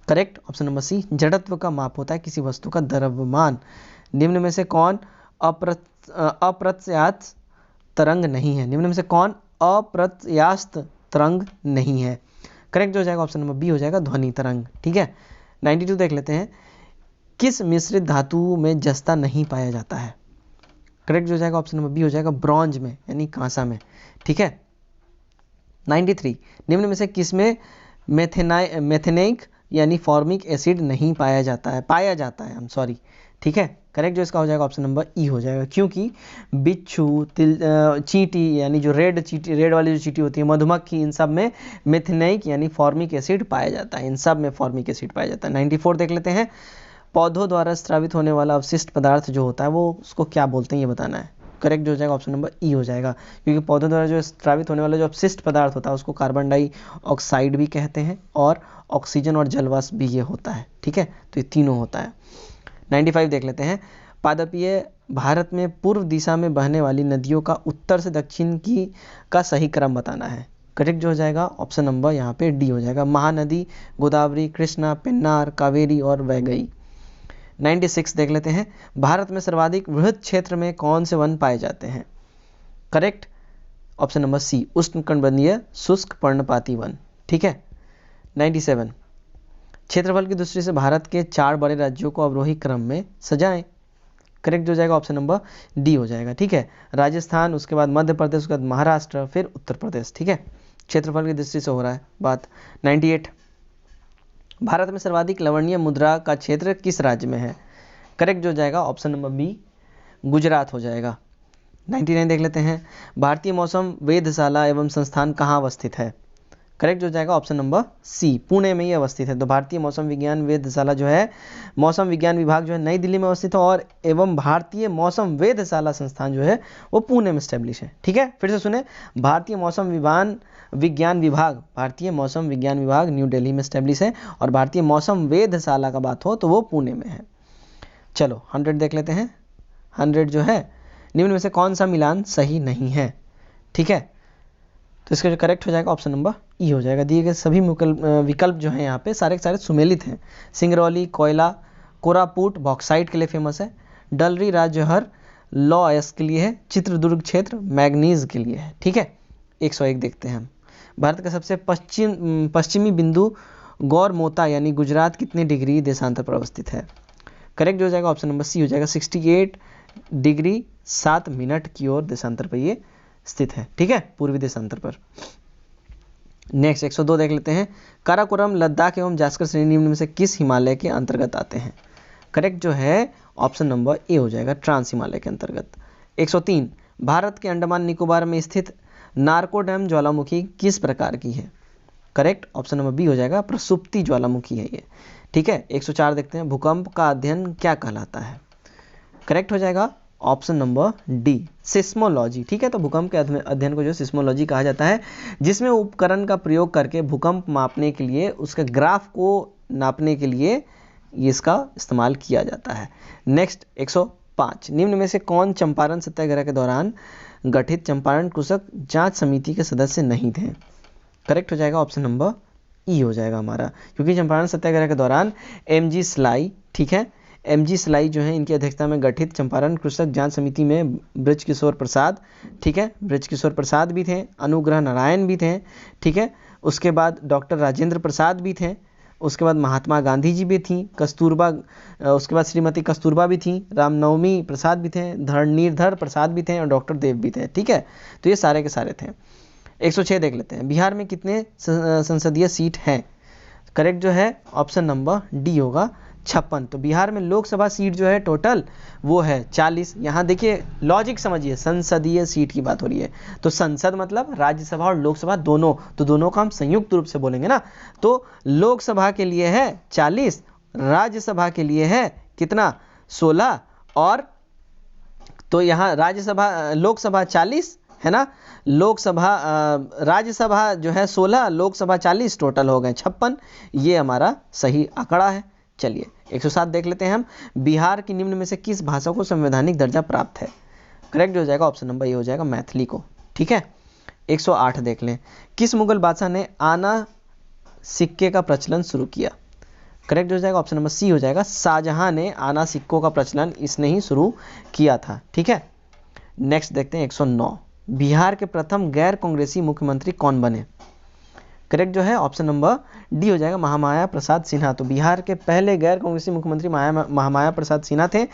करेक्ट ऑप्शन नंबर सी, जड़त्व का माप होता है किसी वस्तु का द्रव्यमान। निम्न में से कौन अप्रत्यास्थ तरंग नहीं है। निम्न में से कौन अप्रत्यास्थ तरंग नहीं है। करेक्ट जो हो जाएगा ऑप्शन नंबर बी हो जाएगा, ध्वनि तरंग, ठीक है। 92 देख लेते हैं, किस मिश्रित धातु में जस्ता नहीं पाया जाता है। करेक्ट जो हो जाएगा ऑप्शन नंबर बी हो जाएगा, ब्रॉन्ज में यानी कांसा में, ठीक है। 93 निम्न में से किसमें मेथेनिक यानी फॉर्मिक एसिड नहीं पाया जाता है, ठीक है। करेक्ट जो इसका हो जाएगा ऑप्शन नंबर ई हो जाएगा, क्योंकि बिच्छू, चींटी यानी जो रेड वाली जो चींटी होती है, मधुमक्खी, इन सब में मेथेनिक यानी फॉर्मिक एसिड पाया जाता है, इन सब में फॉर्मिक एसिड पाया जाता है। 94 देख लेते हैं, पौधों द्वारा स्रावित होने वाला अवशिष्ट पदार्थ जो होता है वो उसको क्या बोलते हैं ये बताना है। करेक्ट जो हो जाएगा ऑप्शन नंबर ई हो जाएगा, क्योंकि पौधों द्वारा जो स्रावित होने वाला जो अपशिष्ट पदार्थ होता है उसको कार्बन डाइऑक्साइड भी कहते हैं और ऑक्सीजन और जलवाष्प भी ये होता है, ठीक है, तो ये तीनों होता है। 95 देख लेते हैं, पादपीय भारत में पूर्व दिशा में बहने वाली नदियों का उत्तर से दक्षिण का सही क्रम बताना है। करेक्ट जो हो जाएगा ऑप्शन नंबर यहाँ पे डी हो जाएगा, महानदी, गोदावरी, कृष्णा, पेन्नार, कावेरी और वैगई। 96 देख लेते हैं, भारत में सर्वाधिक वृहद क्षेत्र में कौन से वन पाए जाते हैं। करेक्ट ऑप्शन नंबर सी, उष्णकटिबंधीय शुष्क पर्णपाती वन, ठीक है। 97 क्षेत्रफल की दृष्टि से भारत के 4 बड़े राज्यों को अवरोही क्रम में सजाएं। करेक्ट हो जाएगा ऑप्शन नंबर डी हो जाएगा, ठीक है, राजस्थान, उसके बाद मध्य प्रदेश, उसके बाद महाराष्ट्र, फिर उत्तर प्रदेश, ठीक है, क्षेत्रफल की दृष्टि से हो रहा है बात। 98 भारत में सर्वाधिक लवणीय मुद्रा का क्षेत्र किस राज्य में है। करेक्ट जो हो जाएगा ऑप्शन नंबर बी, गुजरात हो जाएगा। 99 देख लेते हैं, भारतीय मौसम वेधशाला एवं संस्थान कहाँ अवस्थित है। करेक्ट हो जाएगा ऑप्शन नंबर सी, पुणे में ये अवस्थित है। तो भारतीय मौसम विज्ञान वेधशाला जो है, मौसम विज्ञान विभाग जो है नई दिल्ली में अवस्थित है, और एवं भारतीय मौसम वेधशाला संस्थान जो है वो पुणे में स्टैब्लिश है। ठीक है, फिर से सुने, भारतीय मौसम विज्ञान विभाग न्यू दिल्ली में स्टैब्लिश है, और भारतीय मौसम वेधशाला का बात हो तो वो पुणे में है। चलो 100 देख लेते हैं। 100 जो है, निम्न में से कौन सा मिलान सही नहीं है? ठीक है, तो इसका जो करेक्ट हो जाएगा ऑप्शन नंबर ई हो जाएगा। दिए गए सभी विकल्प जो हैं यहाँ पे सारे के सारे सुमेलित हैं। सिंगरौली कोयला, कोरापुट बॉक्साइट के लिए फेमस है, डलरी राजहर लॉ अयस्क के लिए है, चित्रदुर्ग क्षेत्र मैग्नीज के लिए है। ठीक है, 101 देखते हैं हम। भारत का सबसे पश्चिमी बिंदु गौरमोता यानी गुजरात कितने डिग्री देशांतर पर अवस्थित है? करेक्ट हो जाएगा ऑप्शन नंबर सी हो जाएगा, 68 डिग्री 7 मिनट की ओर देशांतर पर ये स्थित है। ठीक है, पूर्वी देशांतर पर। नेक्स्ट 102 देख लेते हैं। काराकोरम, लद्दाख एवं जास्कर श्रेणी निम्न में से किस हिमालय के अंतर्गत आते हैं? करेक्ट जो है ऑप्शन नंबर ए हो जाएगा, ट्रांस हिमालय के अंतर्गत। 103 भारत के अंडमान निकोबार में स्थित नारकोडैम ज्वालामुखी किस प्रकार की है? करेक्ट ऑप्शन नंबर बी हो जाएगा, प्रसुप्ति ज्वालामुखी है ये। ठीक है, 104 देखते हैं। भूकंप का अध्ययन क्या कहलाता है? करेक्ट हो जाएगा ऑप्शन नंबर डी, सिस्मोलॉजी। ठीक है, तो भूकंप के अध्ययन को जो सिस्मोलॉजी कहा जाता है, जिसमें उपकरण का प्रयोग करके भूकंप मापने के लिए, उसके ग्राफ को नापने के लिए इसका इस्तेमाल किया जाता है। नेक्स्ट 105 निम्न में से कौन चंपारण सत्याग्रह के दौरान गठित चंपारण कृषक जांच समिति के सदस्य नहीं थे? करेक्ट हो जाएगा ऑप्शन नंबर ई हो जाएगा हमारा, क्योंकि चंपारण सत्याग्रह के दौरान एमजी स्लाई, ठीक है, एमजी स्लाई जो है इनकी अध्यक्षता में गठित चंपारण कृषक जांच समिति में बृजकिशोर प्रसाद, ठीक है, बृजकिशोर प्रसाद भी थे, अनुग्रह नारायण भी थे, ठीक है, उसके बाद डॉक्टर राजेंद्र प्रसाद भी थे, उसके बाद महात्मा गांधी जी भी थी, कस्तूरबा, उसके बाद श्रीमती कस्तूरबा भी थी, रामनवमी प्रसाद भी थे, धरणीधर प्रसाद भी थे, और डॉक्टर देव भी थे। ठीक है, तो ये सारे के सारे थे। 106 देख लेते हैं। बिहार में कितने संसदीय सीट हैं? करेक्ट जो है ऑप्शन नंबर डी होगा, 56। तो बिहार में लोकसभा सीट जो है टोटल वो है 40। यहाँ देखिए लॉजिक समझिए, संसदीय सीट की बात हो रही है, तो संसद मतलब राज्यसभा और लोकसभा दोनों, तो दोनों का हम संयुक्त रूप से बोलेंगे ना। तो लोकसभा के लिए है 40, राज्यसभा के लिए है कितना 16, और तो यहाँ राज्यसभा लोकसभा 40 है ना, लोकसभा राज्यसभा जो है 16, लोकसभा 40, टोटल हो गए 56। ये हमारा सही आंकड़ा है। चलिए 107 देख लेते हैं हम। बिहार की निम्न में से किस भाषा को संवैधानिक दर्जा प्राप्त है? करेक्ट हो जाएगा ऑप्शन नंबर ए हो जाएगा, मैथिली को। ठीक है, 108 देख लें। किस मुगल बादशाह ने आना सिक्के का प्रचलन शुरू किया? करेक्ट हो जाएगा ऑप्शन नंबर सी हो जाएगा, शाहजहां ने आना सिक्कों का प्रचलन इसने ही शुरू किया था। ठीक है, नेक्स्ट देखते हैं 109। बिहार के प्रथम गैर कांग्रेसी मुख्यमंत्री कौन बने? करेक्ट जो है ऑप्शन नंबर डी हो जाएगा, महामाया प्रसाद सिन्हा। तो बिहार के पहले गैर कांग्रेसी मुख्यमंत्री महामाया प्रसाद सिन्हा थे,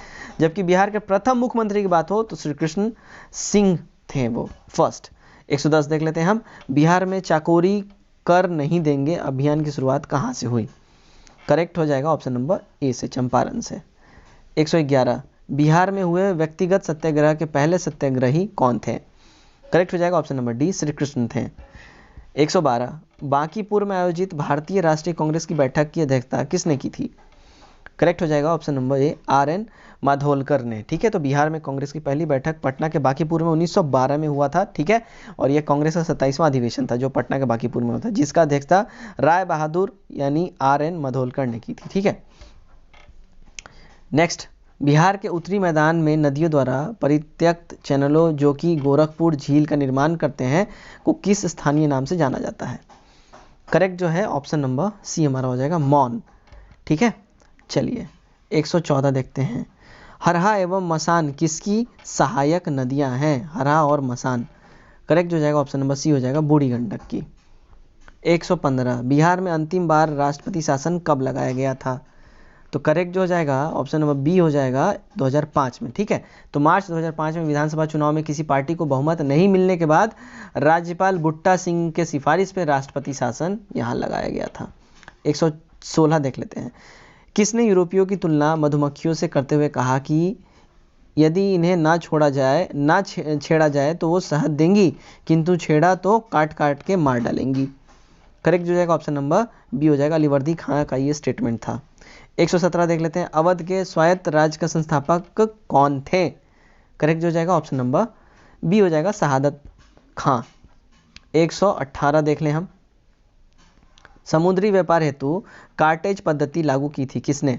जबकि बिहार के प्रथम मुख्यमंत्री की बात हो तो श्री कृष्ण सिंह थे वो फर्स्ट। 110 देख लेते हैं हम। बिहार में चाकोरी कर नहीं देंगे अभियान की शुरुआत कहाँ से हुई? करेक्ट हो जाएगा ऑप्शन नंबर ए से, चंपारण से। 111 बिहार में हुए व्यक्तिगत सत्याग्रह के पहले सत्याग्रही कौन थे? करेक्ट हो जाएगा option number D, Shri Krishna थे। 112 बांकीपुर में आयोजित भारतीय राष्ट्रीय कांग्रेस की बैठक की अध्यक्षता किसने की थी? करेक्ट हो जाएगा ऑप्शन नंबर ए, आर.एन. माधोलकर ने। ठीक है, तो बिहार में कांग्रेस की पहली बैठक पटना के बांकीपुर में 1912 में हुआ था। ठीक है, और यह कांग्रेस का 27वां अधिवेशन था जो पटना के बांकीपुर में हुआ था, जिसका अध्यक्षता राय बहादुर यानी आर.एन. माधोलकर ने की थी। ठीक है, नेक्स्ट, बिहार के उत्तरी मैदान में नदियों द्वारा परित्यक्त चैनलों जो कि गोरखपुर झील का निर्माण करते हैं को किस स्थानीय नाम से जाना जाता है? करेक्ट जो है ऑप्शन नंबर सी हमारा हो जाएगा, मौन। ठीक है, चलिए 114 देखते हैं। हरहा एवं मसान किसकी सहायक नदियां हैं? हरहा और मसान। करेक्ट हो जाएगा ऑप्शन नंबर सी हो जाएगा, बूढ़ी गंडक की। 115 बिहार में अंतिम बार राष्ट्रपति शासन कब लगाया गया था? तो करेक्ट जो हो जाएगा ऑप्शन नंबर बी हो जाएगा, 2005 में। ठीक है, तो मार्च 2005 में विधानसभा चुनाव में किसी पार्टी को बहुमत नहीं मिलने के बाद राज्यपाल बुट्टा सिंह के सिफारिश पर राष्ट्रपति शासन यहाँ लगाया गया था। 116 देख लेते हैं। किसने यूरोपियों की तुलना मधुमक्खियों से करते हुए कहा कि यदि इन्हें ना छेड़ा जाए तो वो शहद देंगी, किंतु छेड़ा तो काट काट के मार डालेंगी? करेक्ट हो जाएगा ऑप्शन नंबर बी हो जाएगा, अलीवर्दी खां का ये स्टेटमेंट था। 117 देख लेते हैं, अवध के स्वायत्त राज्य का संस्थापक कौन थे? करेक्ट हो जाएगा ऑप्शन नंबर बी हो जाएगा, शहादत खां। 118 देख लें हम, समुद्री व्यापार हेतु कार्टेज पद्धति लागू की थी किसने?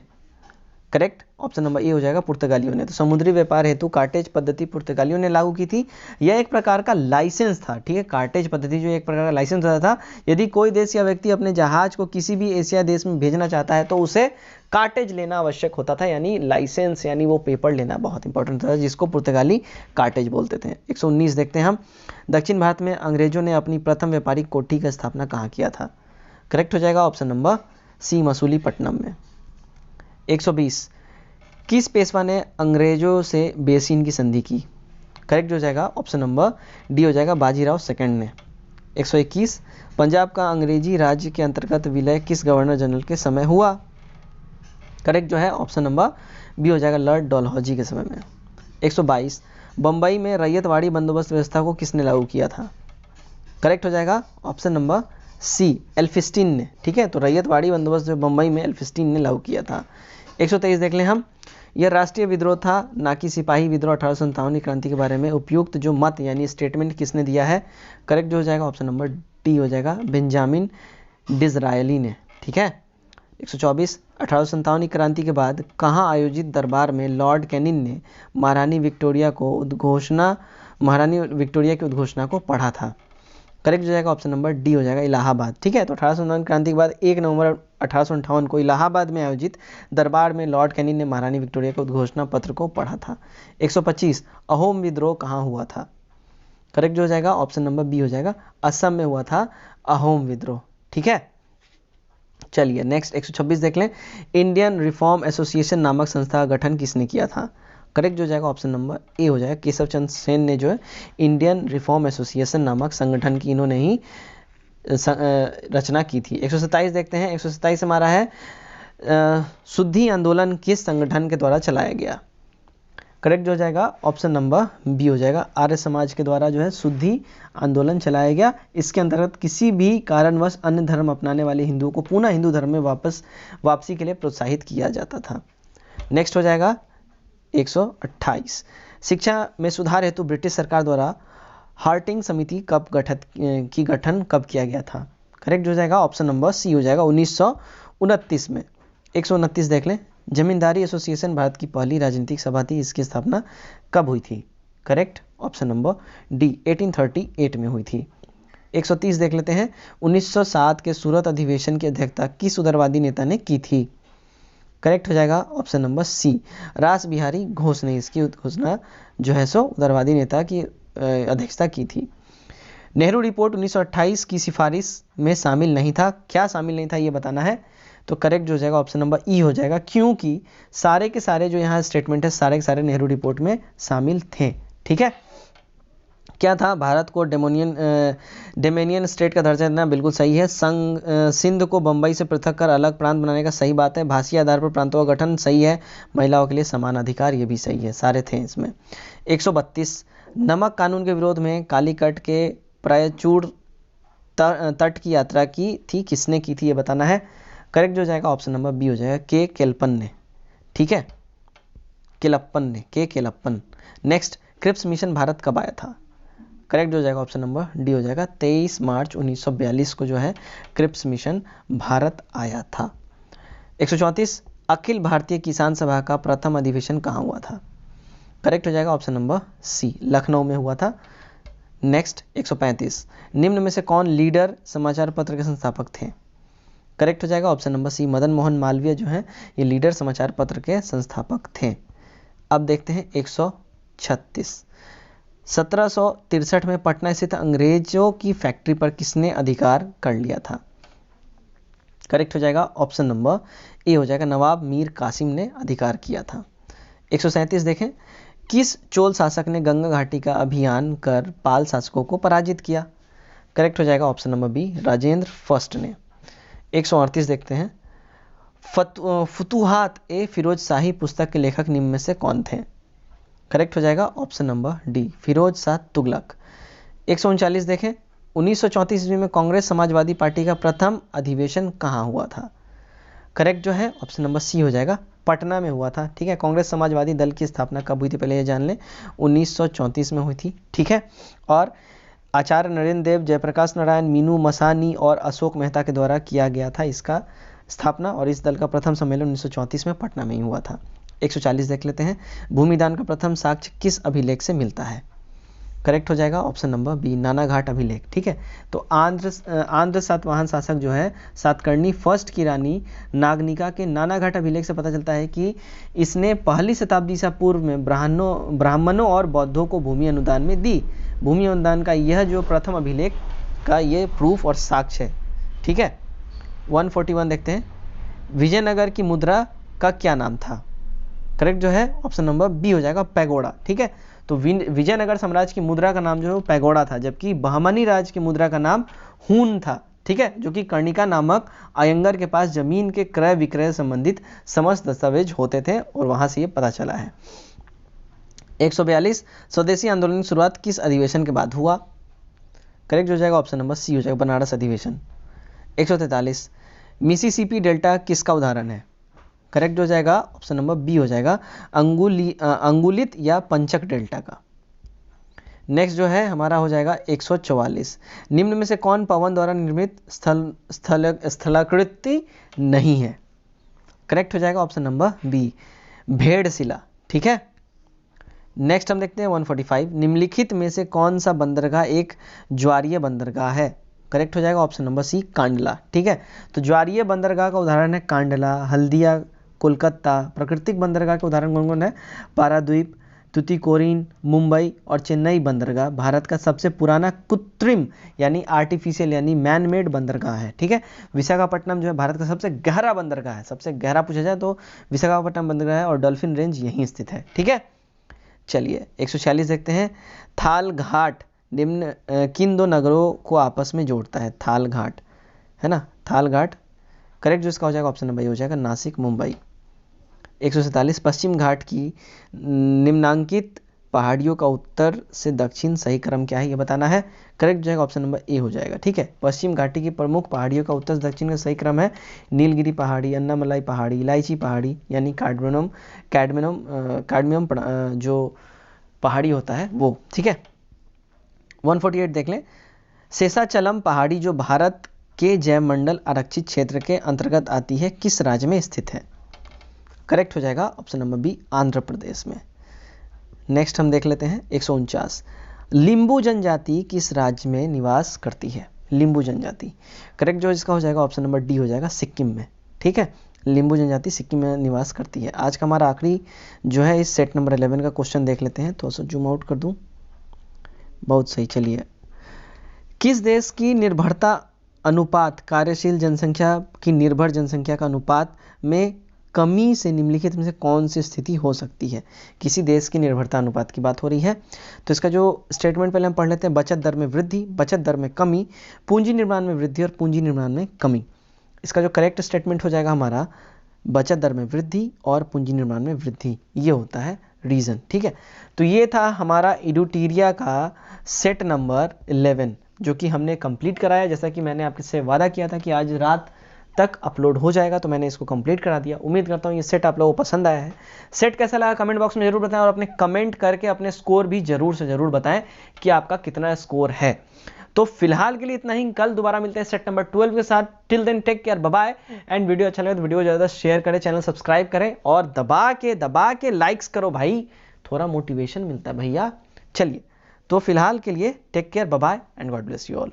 करेक्ट ऑप्शन नंबर ए हो जाएगा, पुर्तगालियों ने। तो समुद्री व्यापार हेतु कार्टेज पद्धति पुर्तगालियों ने लागू की थी। यह एक प्रकार का लाइसेंस था, ठीक है। कार्टेज पद्धति जो एक प्रकार का लाइसेंस होता था, यदि कोई देश या व्यक्ति अपने जहाज को किसी भी एशिया देश में भेजना चाहता है तो उसे कार्टेज लेना आवश्यक होता था, यानी लाइसेंस, यानी वो पेपर लेना बहुत इंपॉर्टेंट था, जिसको पुर्तगाली कार्टेज बोलते थे। 119 देखते हैं हम, दक्षिण भारत में अंग्रेजों ने अपनी प्रथम व्यापारिक कोठी का स्थापना कहाँ किया था? करेक्ट हो जाएगा ऑप्शन नंबर सी, मसूलीपट्टनम में। 120, किस पेशवा ने अंग्रेजों से बेसिन की संधि की? करेक्ट हो जाएगा ऑप्शन नंबर डी हो जाएगा, बाजीराव सेकंड ने। 121, पंजाब का अंग्रेजी राज्य के अंतर्गत विलय किस गवर्नर जनरल के समय हुआ? करेक्ट जो है ऑप्शन नंबर बी हो जाएगा, लॉर्ड डलहौजी के समय में। 122, बंबई में रैयतवाड़ी बंदोबस्त व्यवस्था को किसने लागू किया था? करेक्ट हो जाएगा ऑप्शन नंबर सी, एल्फिस्टीन ने, ठीक है। तो रैयतवाड़ी बंदोबस्त जो बंबई में एल्फिस्टीन ने लागू किया था। 123 देख लें हम, यह राष्ट्रीय विद्रोह था ना कि सिपाही विद्रोह 1857 क्रांति के बारे में उपयुक्त जो मत यानी स्टेटमेंट किसने दिया है? करेक्ट जो हो जाएगा ऑप्शन नंबर डी हो जाएगा, बेंजामिन डिज़रायली ने, ठीक है। 124, 1857 क्रांति के बाद कहाँ आयोजित दरबार में लॉर्ड कैनिंग ने महारानी विक्टोरिया की उद्घोषणा को पढ़ा था? करेक्ट हो जाएगा ऑप्शन नंबर डी हो जाएगा, इलाहाबाद, ठीक है। तो 1859 क्रांति के बाद 1 नवंबर 1858 को इलाहाबाद में आयोजित दरबार में लॉर्ड कैनिंग ने महारानी विक्टोरिया के उद्घोषणा पत्र को पढ़ा था। 125, अहोम विद्रोह कहाँ हुआ था? करेक्ट हो जाएगा ऑप्शन नंबर बी हो जाएगा, असम में हुआ था अहोम विद्रोह, ठीक है। चलिए नेक्स्ट 126 देख लें, इंडियन रिफॉर्म एसोसिएशन नामक संस्था का गठन किसने किया था? करेक्ट हो जाएगा ऑप्शन नंबर ए हो जाएगा, केशव चंद्र सेन ने जो है इंडियन रिफॉर्म एसोसिएशन नामक संगठन की इन्होंने ही रचना की थी। 127 देखते हैं, 127 हमारा है शुद्धि आंदोलन किस संगठन के द्वारा चलाया गया? करेक्ट हो जाएगा ऑप्शन नंबर बी हो जाएगा, आर्य समाज के द्वारा जो है शुद्धि आंदोलन चलाया गया। इसके अंतर्गत किसी भी कारणवश अन्य धर्म अपनाने वाले हिंदुओं को पुनः हिंदू धर्म में वापसी के लिए प्रोत्साहित किया जाता था। नेक्स्ट हो जाएगा 128, शिक्षा में सुधार हेतु ब्रिटिश सरकार द्वारा हार्टिंग समिति कब गठन कब किया गया था? करेक्ट हो जाएगा ऑप्शन नंबर सी हो जाएगा, 1929 में। 129 देख लें, जमींदारी एसोसिएशन भारत की पहली राजनीतिक सभा थी, इसकी स्थापना कब हुई थी? करेक्ट ऑप्शन नंबर डी, 1838 में हुई थी। 130 देख लेते हैं, 1907 के सूरत अधिवेशन की अध्यक्षता किस उदारवादी नेता ने की थी? करेक्ट हो जाएगा ऑप्शन नंबर सी, रास बिहारी घोष ने इसकी घोषणा जो है सो उदारवादी नेता की अध्यक्षता की थी। नेहरू रिपोर्ट 1928 की सिफारिश में शामिल नहीं था, क्या शामिल नहीं था ये बताना है। तो करेक्ट हो जाएगा ऑप्शन नंबर ई हो जाएगा, क्योंकि सारे के सारे जो यहाँ स्टेटमेंट है सारे के सारे नेहरू रिपोर्ट में शामिल थे, ठीक है। क्या था? भारत को डेमेनियन स्टेट का दर्जा देना बिल्कुल सही है। सिंध को बंबई से पृथक कर अलग प्रांत बनाने का सही बात है। भाषीय आधार पर प्रांतों का गठन सही है। महिलाओं के लिए समान अधिकार ये भी सही है, सारे थे इसमें। 132, नमक कानून के विरोध में कालीकट के प्रायचूर तट की यात्रा की थी, किसने की थी ये बताना है। करेक्ट हो जाएगा ऑप्शन नंबर बी हो जाएगा, के केलप्पन ने, ठीक है, Kelappan. Next, Cripps mission Bharat कब आया था? करेक्ट हो जाएगा ऑप्शन नंबर डी हो जाएगा, 23 मार्च 1942 को जो है क्रिप्स मिशन भारत आया था। 134, अखिल भारतीय किसान सभा का प्रथम अधिवेशन कहाँ हुआ था? करेक्ट हो जाएगा ऑप्शन नंबर सी, लखनऊ में हुआ था। नेक्स्ट 135, निम्न में से कौन लीडर समाचार पत्र के संस्थापक थे? करेक्ट हो जाएगा option number C, Madan Mohan Malviya जो है ये लीडर समाचार पत्र के संस्थापक थे। अब देखते हैं 136, 1763 में पटना स्थित अंग्रेजों की फैक्ट्री पर किसने अधिकार कर लिया था? करेक्ट हो जाएगा ऑप्शन नंबर ए हो जाएगा, नवाब मीर कासिम ने अधिकार किया था। 137 देखें, किस चोल शासक ने गंगा घाटी का अभियान कर पाल शासकों को पराजित किया? करेक्ट हो जाएगा option number B, Rajendra first ने। 138 देखते हैं, फुतुहात ए फिरोज शाही पुस्तक के लेखक निम्न में से कौन थे? करेक्ट हो जाएगा option number D, Firoz Shah Tughlaq. 139 देखें, 1934 ईस्वी में कांग्रेस समाजवादी पार्टी का प्रथम अधिवेशन कहाँ हुआ था? करेक्ट जो है ऑप्शन नंबर सी हो जाएगा, पटना में हुआ था। ठीक है, कांग्रेस समाजवादी दल की स्थापना कब हुई थी पहले ये जान लें, 1934 में हुई थी। ठीक है, और आचार्य नरेंद्र देव, जयप्रकाश नारायण, मीनू मसानी और अशोक मेहता के द्वारा किया गया था इसका स्थापना, और इस दल का प्रथम सम्मेलन 1934 में पटना में ही हुआ था। 140 देख लेते हैं, भूमिदान का प्रथम साक्ष्य किस अभिलेख से मिलता है? करेक्ट हो जाएगा ऑप्शन नंबर बी, नानाघाट अभिलेख। ठीक है, तो आंध्र सातवाहन शासक जो है सातकर्णी फर्स्ट की रानी नागनिका के नानाघाट अभिलेख से पता चलता है कि इसने पहली शताब्दी से पूर्व में ब्राह्मणों और बौद्धों को भूमि अनुदान में दी। भूमि अनुदान का यह जो प्रथम अभिलेख का ये प्रूफ और साक्ष्य है। ठीक है, 141 देखते हैं, विजयनगर की मुद्रा का क्या नाम था? करेक्ट जो है ऑप्शन नंबर बी हो जाएगा, पैगोडा। ठीक है, तो विजयनगर साम्राज्य की मुद्रा का नाम जो है वो पैगोडा था, जबकि बहमनी राज की मुद्रा का नाम हून था। ठीक है, जो कि कर्णिका नामक अयंगर के पास जमीन के क्रय विक्रय संबंधित समस्त दस्तावेज होते थे, और वहां से ये पता चला है। 142 स्वदेशी आंदोलन की शुरुआत किस अधिवेशन के बाद हुआ? करेक्ट हो जाएगा ऑप्शन नंबर सी हो जाएगा, बनारस अधिवेशन। 143 मिसिसिपी डेल्टा किसका उदाहरण है? करेक्ट हो जाएगा ऑप्शन नंबर बी हो जाएगा, अंगुलित या पंचक डेल्टा का। नेक्स्ट जो है हमारा हो जाएगा 144, निम्न में से कौन पवन द्वारा निर्मित स्थलाकृति नहीं है? करेक्ट हो जाएगा ऑप्शन नंबर बी, भेड़शिला। ठीक है, नेक्स्ट हम देखते हैं 145, निम्नलिखित में से कौन सा बंदरगाह एक ज्वारीय बंदरगाह है? करेक्ट हो जाएगा ऑप्शन नंबर सी, कांडला। ठीक है, तो ज्वारीय बंदरगाह का उदाहरण है कांडला, हल्दिया, कोलकाता। प्राकृतिक बंदरगाह के उदाहरण कौन कौन है? पारादीप, तुतीकोरिन, मुंबई और चेन्नई बंदरगाह भारत का सबसे पुराना कृत्रिम यानी आर्टिफिशियल यानी मैन मेड बंदरगाह है। ठीक है, विशाखापट्टनम जो है भारत का सबसे गहरा बंदरगाह है, सबसे गहरा पूछा जाए तो विशाखापट्टनम बंदरगाह है, और डॉल्फिन रेंज यहीं स्थित है। ठीक है, चलिए 146 देखते हैं, थाल घाट निम्न किन दो नगरों को आपस में जोड़ता है? थाल घाट है ना, थाल घाट। करेक्ट जो इसका हो जाएगा ऑप्शन नंबर हो जाएगा, नासिक, मुंबई। 147 पश्चिम घाट की निम्नांकित पहाड़ियों का उत्तर से दक्षिण सही क्रम क्या है ये बताना है। करेक्ट जो है ऑप्शन नंबर ए हो जाएगा। ठीक है, पश्चिम घाटी की प्रमुख पहाड़ियों का उत्तर से दक्षिण का सही क्रम है नीलगिरी पहाड़ी, अन्नामलाई पहाड़ी, इलायची पहाड़ी यानी कार्डमियम जो पहाड़ी होता है वो। ठीक है, 148 देख लें, शेषाचलम पहाड़ी जो भारत के जैवमंडल आरक्षित क्षेत्र के अंतर्गत आती है किस राज्य में स्थित है? करेक्ट हो जाएगा option number B, Andhra Pradesh में। नेक्स्ट हम देख लेते हैं 149, लिंबू जनजाति किस राज्य में निवास करती है? लिंबू जनजाति। करेक्ट जो इसका हो जाएगा ऑप्शन नंबर डी हो जाएगा, सिक्किम में। ठीक है, लिंबू जनजाति सिक्किम में निवास करती है। आज का हमारा आखिरी जो है इस सेट नंबर 11 का क्वेश्चन देख लेते हैं, तो जूम आउट कर दूं, बहुत सही। चलिए, किस देश की निर्भरता अनुपात कार्यशील जनसंख्या की निर्भर जनसंख्या का अनुपात में कमी से निम्नलिखित में से कौन सी स्थिति हो सकती है? किसी देश की निर्भरता अनुपात की बात हो रही है, तो इसका जो स्टेटमेंट पहले हम पढ़ लेते हैं, बचत दर में वृद्धि, बचत दर में कमी, पूंजी निर्माण में वृद्धि और पूंजी निर्माण में कमी। इसका जो करेक्ट स्टेटमेंट हो जाएगा हमारा, बचत दर में वृद्धि और पूंजी निर्माण में वृद्धि, ये होता है रीजन। ठीक है, तो ये था हमारा एडुटीरिया का सेट नंबर 11 जो कि हमने कंप्लीट कराया। जैसा कि मैंने आपसे वादा किया था कि आज रात तक अपलोड हो जाएगा, तो मैंने इसको कंप्लीट करा दिया। उम्मीद करता हूँ ये सेट आप लोगों को पसंद आया है। सेट कैसा लगा कमेंट बॉक्स में जरूर बताएं, और अपने कमेंट करके अपने स्कोर भी जरूर से जरूर बताएं कि आपका कितना स्कोर है। तो फिलहाल के लिए इतना ही, कल दोबारा मिलते हैं सेट नंबर 12 के साथ। Till then take care, bye bye. And video अच्छा लगे तो वीडियो ज़्यादा शेयर करें, चैनल सब्सक्राइब करें और दबा के लाइक्स करो भाई, थोड़ा मोटिवेशन मिलता है भैया। चलिए, तो फिलहाल के लिए take care, bye bye and God bless you all.